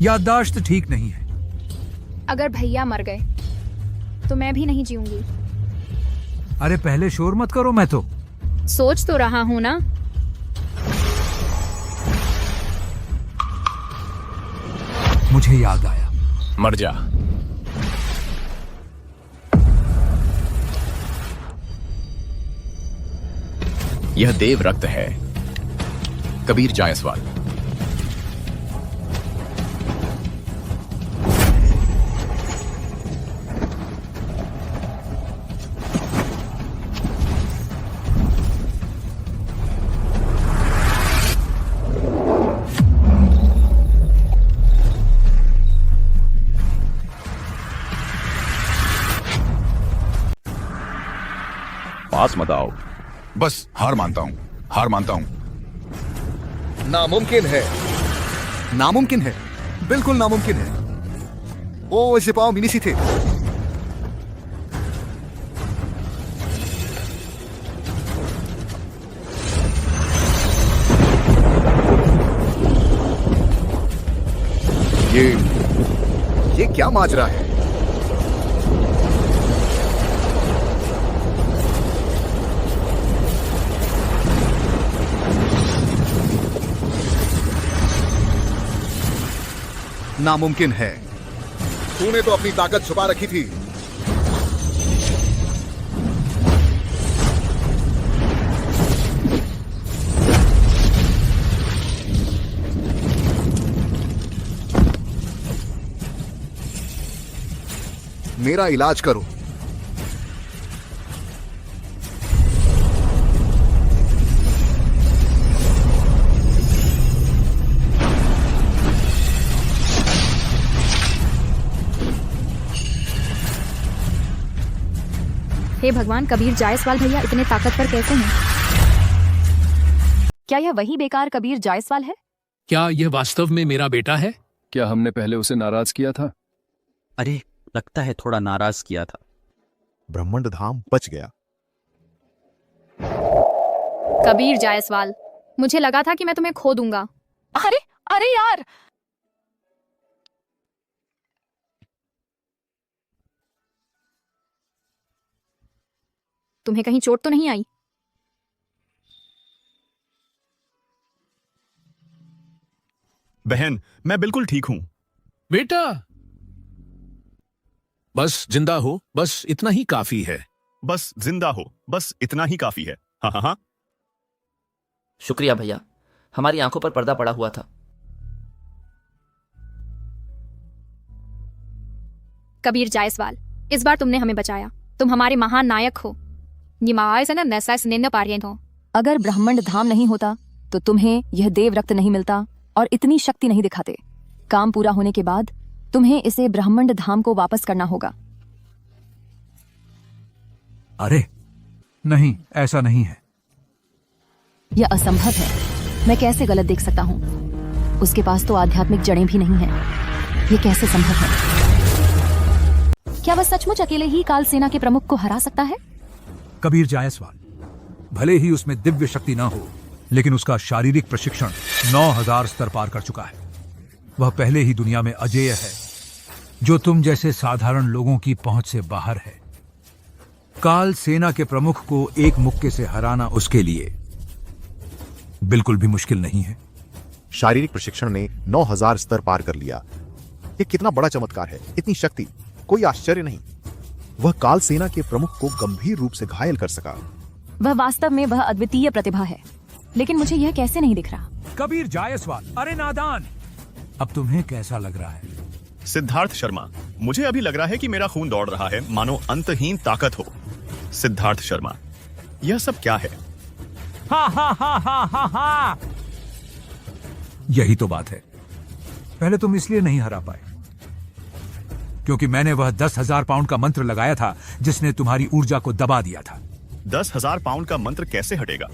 याददाश्त ठीक नहीं है। अगर भैया मर गए तो मैं भी नहीं जीऊंगी। अरे पहले शोर मत करो। मैं तो सोच तो रहा हूं ना। मुझे याद आया। मर जा। यह देव रक्त है, कबीर जायसवाल। पास मत आओ। बस हार मानता हूं। नामुमकिन है। नामुमकिन है, बिल्कुल नामुमकिन है। ओ जिपाओ मिनीसी थे। ये क्या माजरा है? नामुमकिन है। तूने तो अपनी ताकत छुपा रखी थी। मेरा इलाज करो। हे भगवान, कबीर जायसवाल भैया इतने ताकतवर कैसे हैं? क्या यह वही बेकार कबीर जायसवाल है? क्या यह वास्तव में मेरा बेटा है? क्या हमने पहले उसे नाराज किया था? अरे लगता है थोड़ा नाराज किया था। ब्रह्मंड धाम बच गया। कबीर जायसवाल, मुझे लगा था कि मैं तुम्हें खो दूंगा। अरे अरे यार, तुम्हें कहीं चोट तो नहीं आई? बहन, मैं बिल्कुल ठीक हूं। बेटा, बस जिंदा हो, बस इतना ही काफी है। बस जिंदा हो, बस इतना ही काफी है। हाँ हाँ हाँ। शुक्रिया भैया, हमारी आंखों पर पर्दा पड़ा हुआ था। कबीर जायसवाल, इस बार तुमने हमें बचाया। तुम हमारे महान नायक हो। अगर ब्रह्मंड धाम नहीं होता तो तुम्हें यह देव रक्त नहीं मिलता और इतनी शक्ति नहीं दिखाते। काम पूरा होने के बाद तुम्हें इसे ब्रह्मंड धाम को वापस करना होगा। अरे नहीं, ऐसा नहीं है। यह असंभव है। मैं कैसे गलत देख सकता हूँ? उसके पास तो आध्यात्मिक जड़ें भी नहीं हैं। ये कैसे संभव है? क्या वह सचमुच अकेले ही काल सेना के प्रमुख को हरा सकता है? कबीर जायसवाल, भले ही उसमें दिव्य शक्ति ना हो, लेकिन उसका शारीरिक प्रशिक्षण 9000 स्तर पार कर चुका है। वह पहले ही दुनिया में अजेय है, जो तुम जैसे साधारण लोगों की पहुंच से बाहर है। काल सेना के प्रमुख को एक मुक्के से हराना उसके लिए बिल्कुल भी मुश्किल नहीं है। शारीरिक प्रशिक्षण ने 9000 स्तर पार कर लिया। ये कितना बड़ा चमत्कार है! इतनी शक्ति, कोई आश्चर्य नहीं। वह काल सेना के प्रमुख को गंभीर रूप से घायल कर सका। वह वास्तव में वह अद्वितीय प्रतिभा है, लेकिन मुझे यह कैसे नहीं दिख रहा? कबीर जायसवाल, अरे नादान! अब तुम्हें कैसा लग रहा है? सिद्धार्थ शर्मा, मुझे अभी लग रहा है कि मेरा खून दौड़ रहा है, मानो अंतहीन ताकत हो। सिद्धार्थ शर्मा, यह सब क्या है? हा हा हा हा हा हा। यही तो बात है। पहले तुम इसलिए नहीं हरा पाए क्योंकि मैंने वह 10,000 पाउंड का मंत्र लगाया था जिसने तुम्हारी ऊर्जा को दबा दिया था। 10,000 पाउंड का मंत्र कैसे हटेगा?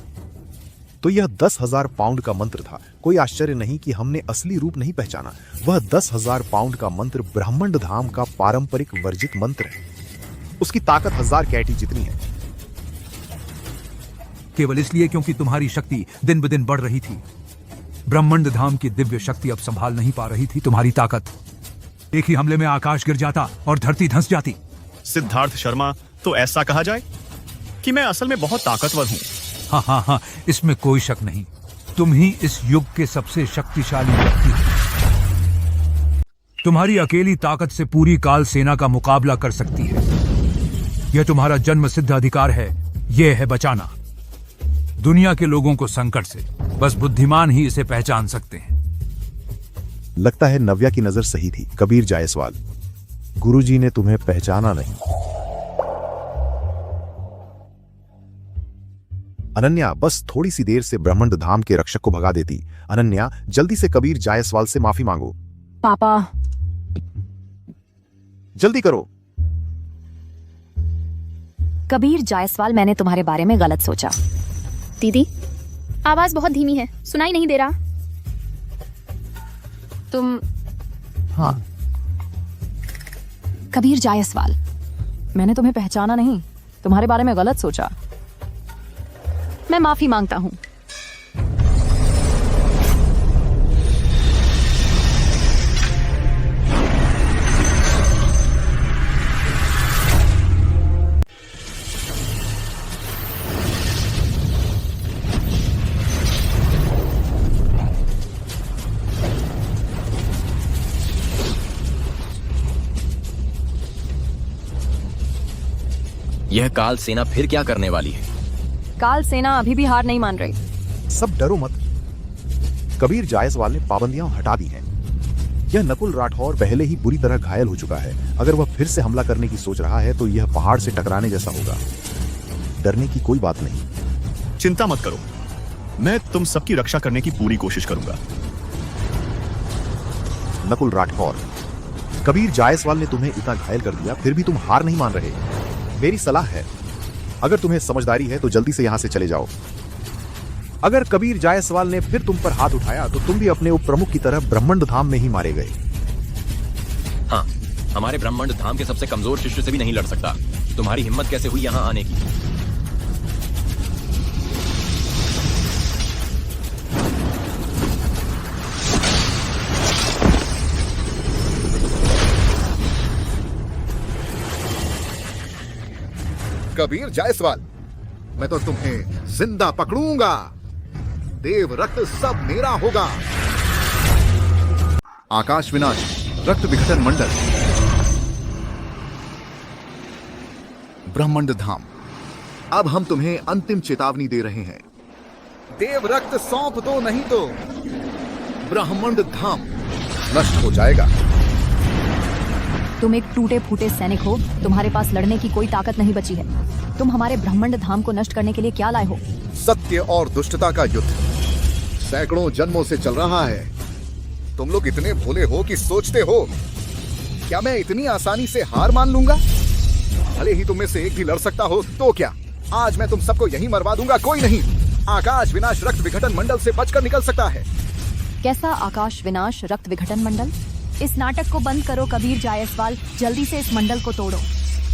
तो यह 10,000 पाउंड का मंत्र था। कोई आश्चर्य नहीं कि हमने असली रूप नहीं पहचाना। वह 10,000 पाउंड का मंत्र ब्रह्मंड धाम का पारंपरिक वर्जित मंत्र है। उसकी ताकत 1000 कैटी जितनी है। केवल इसलिए क्योंकि तुम्हारी शक्ति दिन ब दिन बढ़ रही थी। ब्रह्मंड धाम की दिव्य शक्ति अब संभाल नहीं पा रही थी तुम्हारी ताकत। एक ही हमले में आकाश गिर जाता और धरती धंस जाती। सिद्धार्थ शर्मा, तो ऐसा कहा जाए कि मैं असल में बहुत ताकतवर हूं। हाँ हाँ हाँ, इसमें कोई शक नहीं। तुम ही इस युग के सबसे शक्तिशाली व्यक्ति हो। तुम्हारी अकेली ताकत से पूरी काल सेना का मुकाबला कर सकती है। यह तुम्हारा जन्म सिद्ध अधिकार है। यह है बचाना दुनिया के लोगों को संकट से। बस बुद्धिमान ही इसे पहचान सकते हैं। लगता है नव्या की नजर सही थी। कबीर जायसवाल, गुरुजी ने तुम्हें पहचाना नहीं। अनन्या बस थोड़ी सी देर से ब्रह्मंड धाम के रक्षक को भगा देती। अनन्या, जल्दी से कबीर जायसवाल से माफी मांगो। पापा, जल्दी करो। कबीर जायसवाल, मैंने तुम्हारे बारे में गलत सोचा। दीदी, आवाज बहुत धीमी है, सुनाई नहीं दे रहा। तुम हाँ। कबीर जायसवाल। मैंने तुम्हें पहचाना नहीं, तुम्हारे बारे में गलत सोचा। मैं माफी मांगता हूँ। यह काल सेना फिर क्या करने वाली है? काल सेना अभी भी हार नहीं मान रही। सब डरो मत, कबीर जायसवाल ने पाबंदियां हटा दी हैं। यह नकुल राठौर पहले ही बुरी तरह घायल हो चुका है। अगर वह फिर से हमला करने की सोच रहा है तो यह पहाड़ से टकराने जैसा होगा। डरने की कोई बात नहीं। चिंता मत करो, मैं तुम सबकी रक्षा करने की पूरी कोशिश करूंगा। नकुल राठौर, कबीर जायसवाल ने तुम्हें इतना घायल कर दिया, फिर भी तुम हार नहीं मान रहे। मेरी सलाह है, अगर तुम्हें समझदारी है तो जल्दी से यहां से चले जाओ। अगर कबीर जायसवाल ने फिर तुम पर हाथ उठाया तो तुम भी अपने उप प्रमुख की तरह ब्रह्मंड धाम में ही मारे गए। हाँ, हमारे ब्रह्मंड धाम के सबसे कमजोर शिष्य से भी नहीं लड़ सकता। तुम्हारी हिम्मत कैसे हुई यहां आने की? कबीर जायसवाल, मैं तो तुम्हें जिंदा पकड़ूंगा। देव रक्त सब मेरा होगा। आकाश विनाश रक्त विघटन मंडल, ब्रह्मंड धाम, अब हम तुम्हें अंतिम चेतावनी दे रहे हैं। देव रक्त सौंप दो, नहीं तो ब्रह्मंड धाम नष्ट हो जाएगा। तुम एक टूटे फूटे सैनिक हो, तुम्हारे पास लड़ने की कोई ताकत नहीं बची है। तुम हमारे ब्रह्मंड धाम को नष्ट करने के लिए क्या लाए हो? सत्य और दुष्टता का युद्ध सैकड़ों जन्मों से चल रहा है। तुम लोग इतने भोले हो कि सोचते हो क्या मैं इतनी आसानी से हार मान लूंगा? भले ही तुम में से एक भी लड़ सकता हो तो क्या, आज मैं तुम सबको यहीं मरवा दूंगा। कोई नहीं आकाश विनाश रक्त विघटन मंडल से बचकर निकल सकता है। कैसा आकाश विनाश रक्त विघटन मंडल? इस नाटक को बंद करो कबीर जायसवाल, जल्दी से इस मंडल को तोड़ो।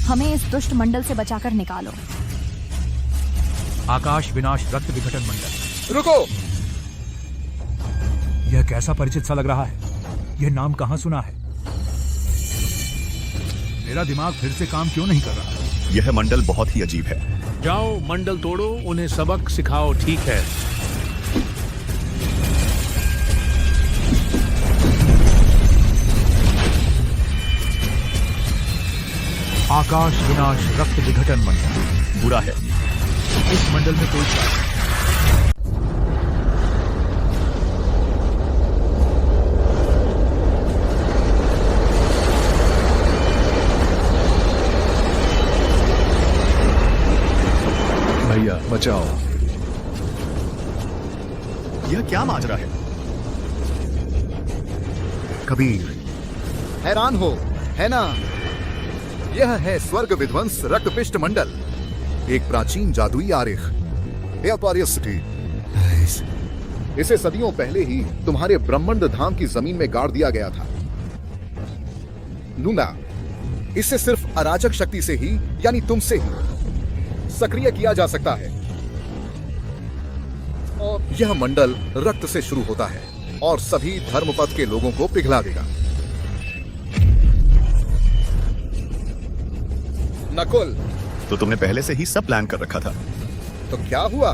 हमें इस दुष्ट मंडल से बचाकर निकालो। आकाश विनाश रक्त विघटन मंडल। रुको, यह कैसा परिचित सा लग रहा है? यह नाम कहां सुना है? मेरा दिमाग फिर से काम क्यों नहीं कर रहा? यह मंडल बहुत ही अजीब है। जाओ मंडल तोड़ो, उन्हें सबक सिखाओ। ठीक है। आकाश विनाश रक्त विघटन मंडल बुरा है। इस मंडल में कोई भैया बचाओ। यह क्या माजरा है? कबीर हैरान हो, है ना? यह है स्वर्ग विध्वंस रक्तपिष्ट मंडल, एक प्राचीन जादुई आरेख। इसे सदियों पहले ही तुम्हारे ब्रह्मंड धाम की जमीन में गाड़ दिया गया था। लूना, इसे सिर्फ अराजक शक्ति से ही, यानी तुमसे ही सक्रिय किया जा सकता है। और यह मंडल रक्त से शुरू होता है और सभी धर्मपथ के लोगों को पिघला देगा। नकुल, तो तुमने पहले से ही सब प्लान कर रखा था। तो क्या हुआ?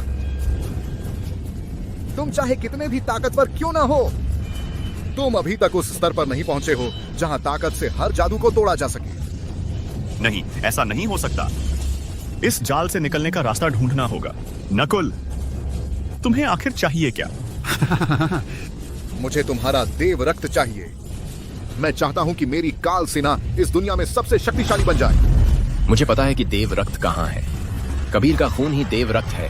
तुम चाहे कितने भी ताकतवर क्यों ना हो, तुम अभी तक उस स्तर पर नहीं पहुंचे हो जहां ताकत से हर जादू को तोड़ा जा सके। नहीं, ऐसा नहीं हो सकता। इस जाल से निकलने का रास्ता ढूंढना होगा। नकुल, तुम्हें आखिर चाहिए क्या? मुझे तुम्हारा देव रक्त चाहिए। मैं चाहता हूं कि मेरी काल सेना इस दुनिया में सबसे शक्तिशाली बन जाए। मुझे पता है कि देव रक्त कहाँ है। कबीर का खून ही देव रक्त है।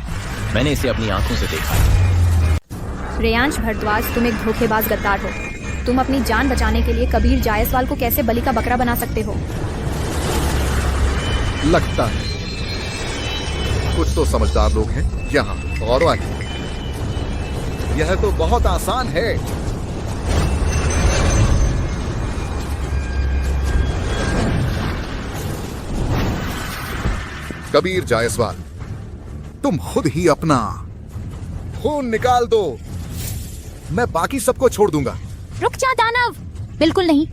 मैंने इसे अपनी आंखों से देखा है। रेयांश भरद्वाज, तुम एक धोखेबाज गद्दार हो। तुम अपनी जान बचाने के लिए कबीर जायसवाल को कैसे बलि का बकरा बना सकते हो? लगता है कुछ तो समझदार लोग हैं यहाँ, और आइए। यह तो बहुत आसान है। कबीर जायसवाल, तुम खुद ही अपना खून निकाल दो, मैं बाकी सबको छोड़ दूंगा। रुक जा दानव, बिल्कुल नहीं।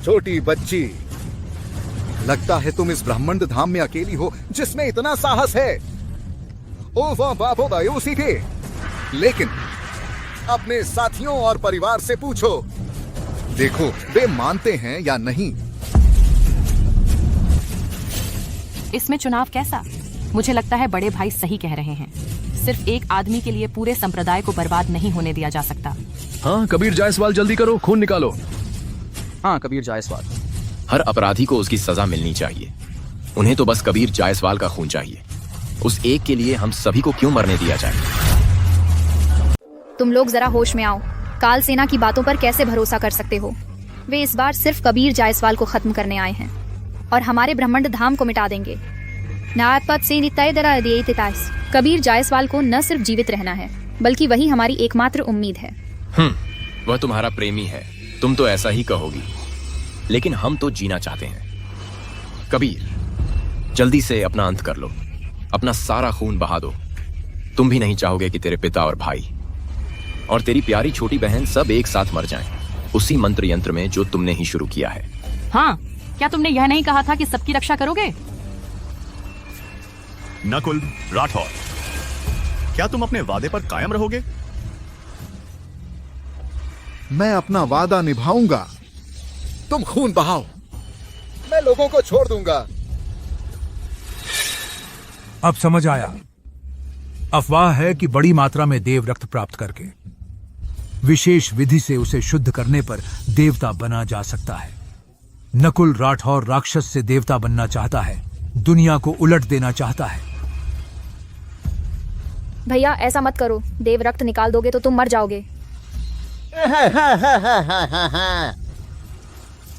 छोटी बच्ची, लगता है तुम इस ब्रह्मांड धाम में अकेली हो जिसमें इतना साहस है। ओ वाह बापो दायो सीखे, लेकिन अपने साथियों और परिवार से पूछो, देखो वे मानते हैं या नहीं। इसमें चुनाव कैसा? मुझे लगता है बड़े भाई सही कह रहे हैं। सिर्फ एक आदमी के लिए पूरे संप्रदाय को बर्बाद नहीं होने दिया जा सकता। हाँ कबीर जायसवाल, जल्दी करो, खून निकालो। हाँ कबीर जायसवाल, हर अपराधी को उसकी सजा मिलनी चाहिए। उन्हें तो बस कबीर जायसवाल का खून चाहिए। उस एक के लिए हम सभी को क्यों मरने दिया जाए? तुम लोग जरा होश में आओ। काल सेना की बातों पर कैसे भरोसा कर सकते हो? वे इस बार सिर्फ कबीर जायसवाल को खत्म करने आए हैं और हमारे ब्रह्मांड धाम को मिटा देंगे। कबीर जायसवाल को न सिर्फ जीवित रहना है, बल्कि वही हमारी एकमात्र उम्मीद है। वह तुम्हारा प्रेमी है, तुम तो ऐसा ही कहोगी, लेकिन हम तो जीना चाहते हैं। कबीर, जल्दी से अपना अंत कर लो, अपना सारा खून बहा दो। तुम भी नहीं चाहोगे कि तेरे पिता और भाई और तेरी प्यारी छोटी बहन सब एक साथ मर जाएं, उसी मंत्र यंत्र में जो तुमने ही शुरू किया है। हाँ, क्या तुमने यह नहीं कहा था कि सबकी रक्षा करोगे? नकुल राठौर, क्या तुम अपने वादे पर कायम रहोगे? मैं अपना वादा निभाऊंगा। तुम खून बहाओ, मैं लोगों को छोड़ दूंगा। अब समझ आया। अफवाह है कि बड़ी मात्रा में देव रक्त प्राप्त करके विशेष विधि से उसे शुद्ध करने पर देवता बना जा सकता है। नकुल राठौर राक्षस से देवता बनना चाहता है, दुनिया को उलट देना चाहता है। भैया ऐसा मत करो, देव रक्त निकाल दोगे तो तुम मर जाओगे।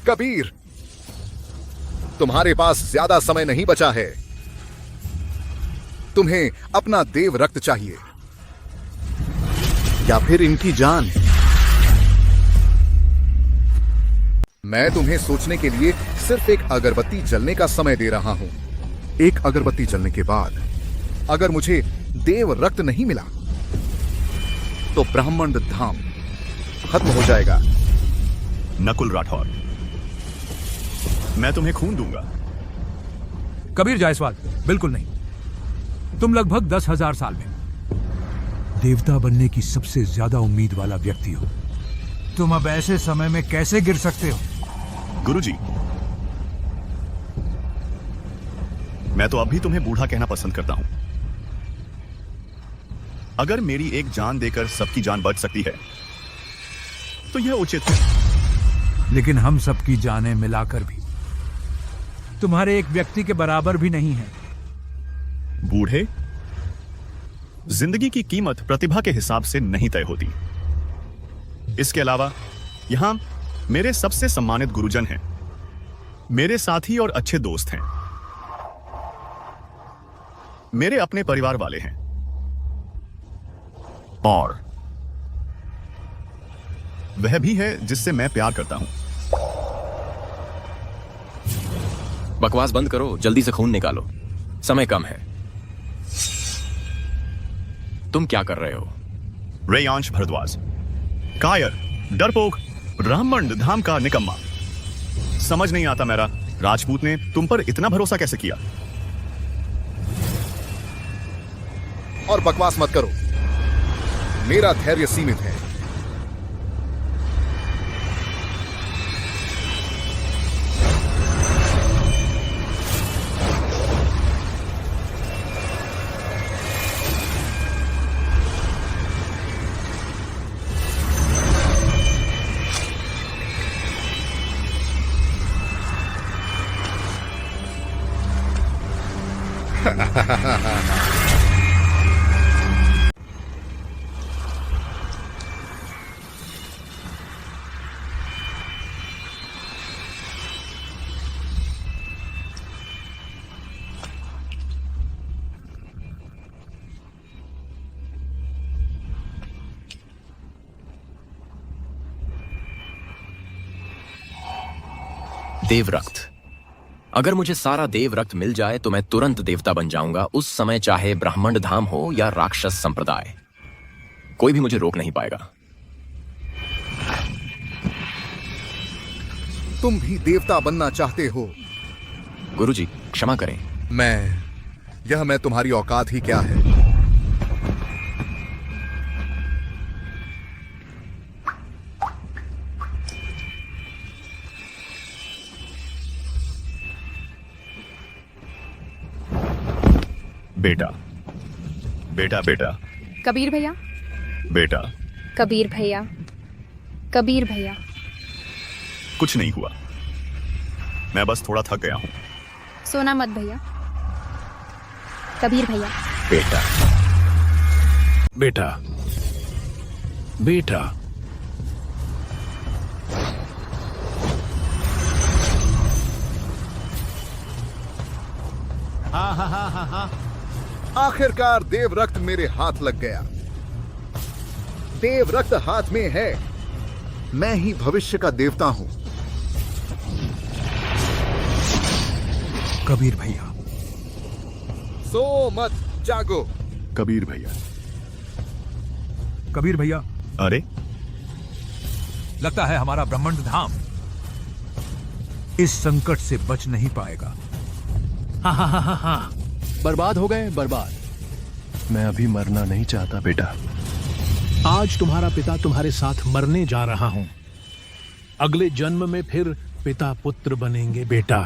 कबीर, तुम्हारे पास ज्यादा समय नहीं बचा है। तुम्हें अपना देव रक्त चाहिए या फिर इनकी जान। मैं तुम्हें सोचने के लिए सिर्फ एक अगरबत्ती जलने का समय दे रहा हूं। एक अगरबत्ती जलने के बाद अगर मुझे देव रक्त नहीं मिला तो ब्रह्मांड धाम खत्म हो जाएगा। नकुल राठौर, मैं तुम्हें खून दूंगा। कबीर जायसवाल, बिल्कुल नहीं। तुम लगभग 10,000 साल में देवता बनने की सबसे ज्यादा उम्मीद वाला व्यक्ति हो। तुम अब ऐसे समय में कैसे गिर सकते हो? गुरुजी, मैं तो अब भी तुम्हें बूढ़ा कहना पसंद करता हूं। अगर मेरी एक जान देकर सबकी जान बच सकती है तो यह उचित है। लेकिन हम सबकी जानें मिलाकर भी तुम्हारे एक व्यक्ति के बराबर भी नहीं है। बूढ़े, जिंदगी की कीमत प्रतिभा के हिसाब से नहीं तय होती। इसके अलावा यहां मेरे सबसे सम्मानित गुरुजन हैं, मेरे साथी और अच्छे दोस्त हैं, मेरे अपने परिवार वाले हैं और वह भी है जिससे मैं प्यार करता हूं। बकवास बंद करो, जल्दी से खून निकालो, समय कम है। तुम क्या कर रहे हो? रेयांश भरद्वाज, कायर, डरपोक, ब्रह्मांड धाम का निकम्मा। समझ नहीं आता मेरा, राजपूत ने तुम पर इतना भरोसा कैसे किया? और बकवास मत करो, मेरा धैर्य सीमित है। देव रक्त, अगर मुझे सारा देव रक्त मिल जाए तो मैं तुरंत देवता बन जाऊंगा, उस समय चाहे ब्रह्मांड धाम हो या राक्षस संप्रदाय, कोई भी मुझे रोक नहीं पाएगा। तुम भी देवता बनना चाहते हो? गुरुजी क्षमा करें। मैं तुम्हारी औकात ही क्या है? बेटा बेटा बेटा कबीर भैया, बेटा, कबीर भैया, कबीर भैया। कुछ नहीं हुआ, मैं बस थोड़ा थक गया हूं। सोना मत भैया। कबीर भैया। बेटा बेटा बेटा हा। आखिरकार देव रक्त मेरे हाथ लग गया। देव रक्त हाथ में है। मैं ही भविष्य का देवता हूं। कबीर भैया। सो मत जागो। कबीर भैया। कबीर भैया। अरे लगता है हमारा ब्रह्मांड धाम इस संकट से बच नहीं पाएगा। हाँ। बर्बाद हो गए, बर्बाद। मैं अभी मरना नहीं चाहता बेटा। आज तुम्हारा पिता तुम्हारे साथ मरने जा रहा हूं। अगले जन्म में फिर पिता पुत्र बनेंगे बेटा।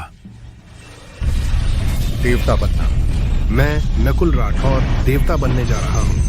देवता बनना। मैं नकुल राठौर देवता बनने जा रहा हूं।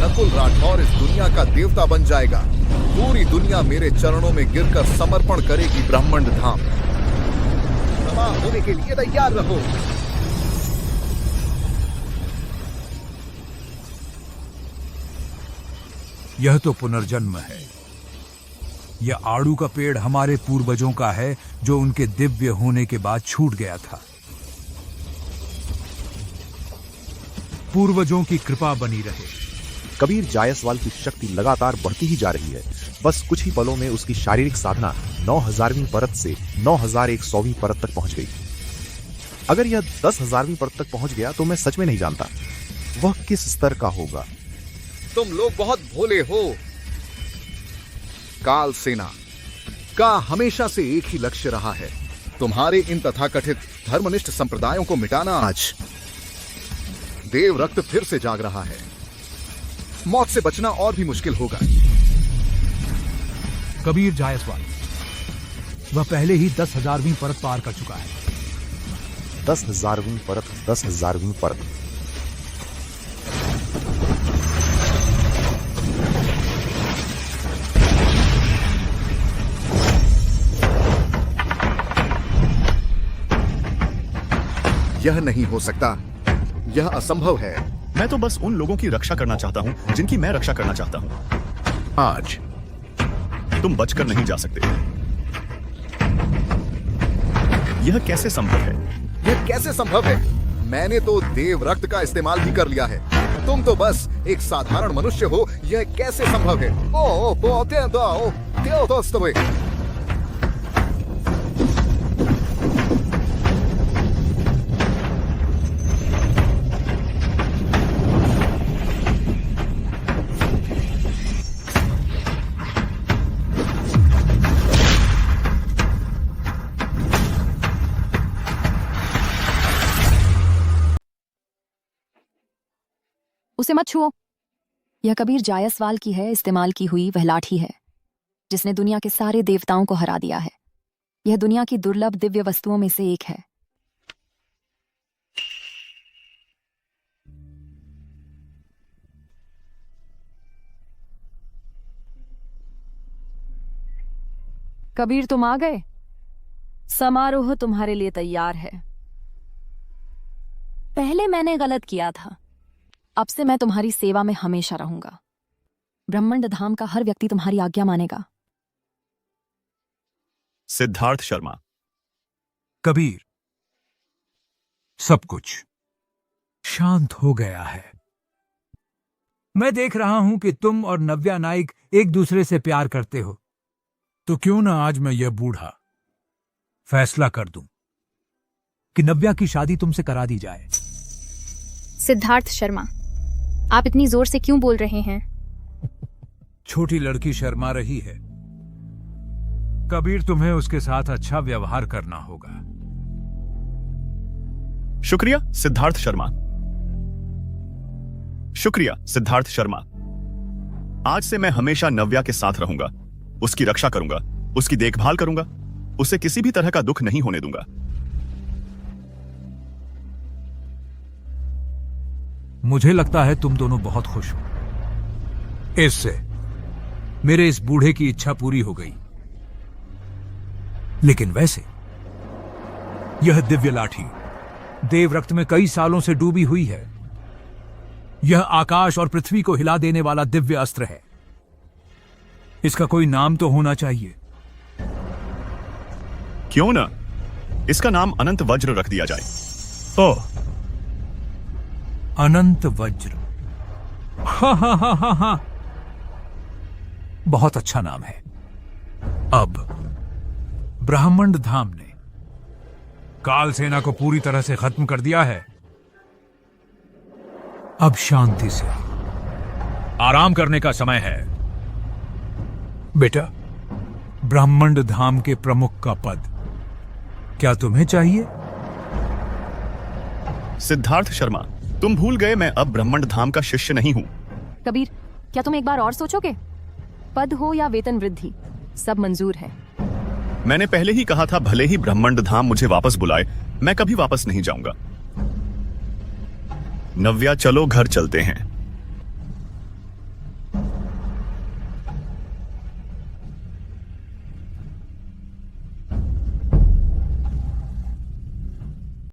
नकुल राठौर इस दुनिया का देवता बन जाएगा। पूरी दुनिया मेरे चरणों में गिरकर समर्पण करेगी ब्रह्मांड धाम। तबाह होने के लिए तैयार रहो। यह तो पुनर्जन्म है। यह आड़ू का पेड़ हमारे पूर्वजों का है, जो उनके दिव्य होने के बाद छूट गया था। पूर्वजों की कृपा बनी रहे। कबीर जायसवाल की शक्ति लगातार बढ़ती ही जा रही है। बस कुछ ही पलों में उसकी शारीरिक साधना 9000वीं परत से 9100वीं परत तक पहुंच गई। अगर यह 10,000वीं परत तक पहुंच गया तो मैं सच में नहीं जानता वह किस स्तर का होगा। तुम लोग बहुत भोले हो। काल सेना का हमेशा से एक ही लक्ष्य रहा है, तुम्हारे इन तथाकथित धर्मनिष्ठ संप्रदायों को मिटाना। आज देव रक्त फिर से जाग रहा है। मौत से बचना और भी मुश्किल होगा। कबीर जायसवाल, वह पहले ही 10,000वीं परत पार कर चुका है। 10,000वीं परत, 10,000वीं परत। यह नहीं हो सकता। यह असंभव है। मैं तो बस उन लोगों की रक्षा करना चाहता हूं जिनकी मैं रक्षा करना चाहता हूं। आज तुम बचकर नहीं जा सकते। यह कैसे संभव है? यह कैसे संभव है? मैंने तो देव रक्त का इस्तेमाल भी कर लिया है। तुम तो बस एक साधारण मनुष्य हो। यह कैसे संभव है? उसे मत छुओ। यह कबीर जायसवाल की है, इस्तेमाल की हुई वह लाठी है जिसने दुनिया के सारे देवताओं को हरा दिया है। यह दुनिया की दुर्लभ दिव्य वस्तुओं में से एक है। कबीर तुम आ गए। समारोह तुम्हारे लिए तैयार है। पहले मैंने गलत किया था, अब से मैं तुम्हारी सेवा में हमेशा रहूंगा। ब्रह्मंड धाम का हर व्यक्ति तुम्हारी आज्ञा मानेगा। सिद्धार्थ शर्मा। कबीर, सब कुछ शांत हो गया है। मैं देख रहा हूं कि तुम और नव्या नाइक एक दूसरे से प्यार करते हो, तो क्यों ना आज मैं यह बूढ़ा फैसला कर दूं कि नव्या की शादी तुमसे करा दी जाए। सिद्धार्थ शर्मा, आप इतनी जोर से क्यों बोल रहे हैं? छोटी लड़की शर्मा रही है। कबीर, तुम्हें उसके साथ अच्छा व्यवहार करना होगा। शुक्रिया सिद्धार्थ शर्मा। शुक्रिया सिद्धार्थ शर्मा। आज से मैं हमेशा नव्या के साथ रहूंगा, उसकी रक्षा करूंगा, उसकी देखभाल करूंगा, उसे किसी भी तरह का दुख नहीं होने दूंगा। मुझे लगता है तुम दोनों बहुत खुश हो। इससे मेरे इस बूढ़े की इच्छा पूरी हो गई। लेकिन वैसे यह दिव्य लाठी देवरक्त में कई सालों से डूबी हुई है। यह आकाश और पृथ्वी को हिला देने वाला दिव्य अस्त्र है। इसका कोई नाम तो होना चाहिए। क्यों ना इसका नाम अनंत वज्र रख दिया जाए। ओह, अनंत वज्र। हा, बहुत अच्छा नाम है। अब ब्रह्मंड धाम ने काल सेना को पूरी तरह से खत्म कर दिया है। अब शांति से आराम करने का समय है। बेटा, ब्रह्मंड धाम के प्रमुख का पद क्या तुम्हें चाहिए? सिद्धार्थ शर्मा, तुम भूल गए मैं अब ब्रह्मंड धाम का शिष्य नहीं हूं। कबीर, क्या तुम एक बार और सोचोगे? पद हो या वेतन वृद्धि, सब मंजूर है। मैंने पहले ही कहा था, भले ही ब्रह्मंड धाम मुझे वापस बुलाए, मैं कभी वापस नहीं जाऊंगा। नव्या, चलो घर चलते हैं।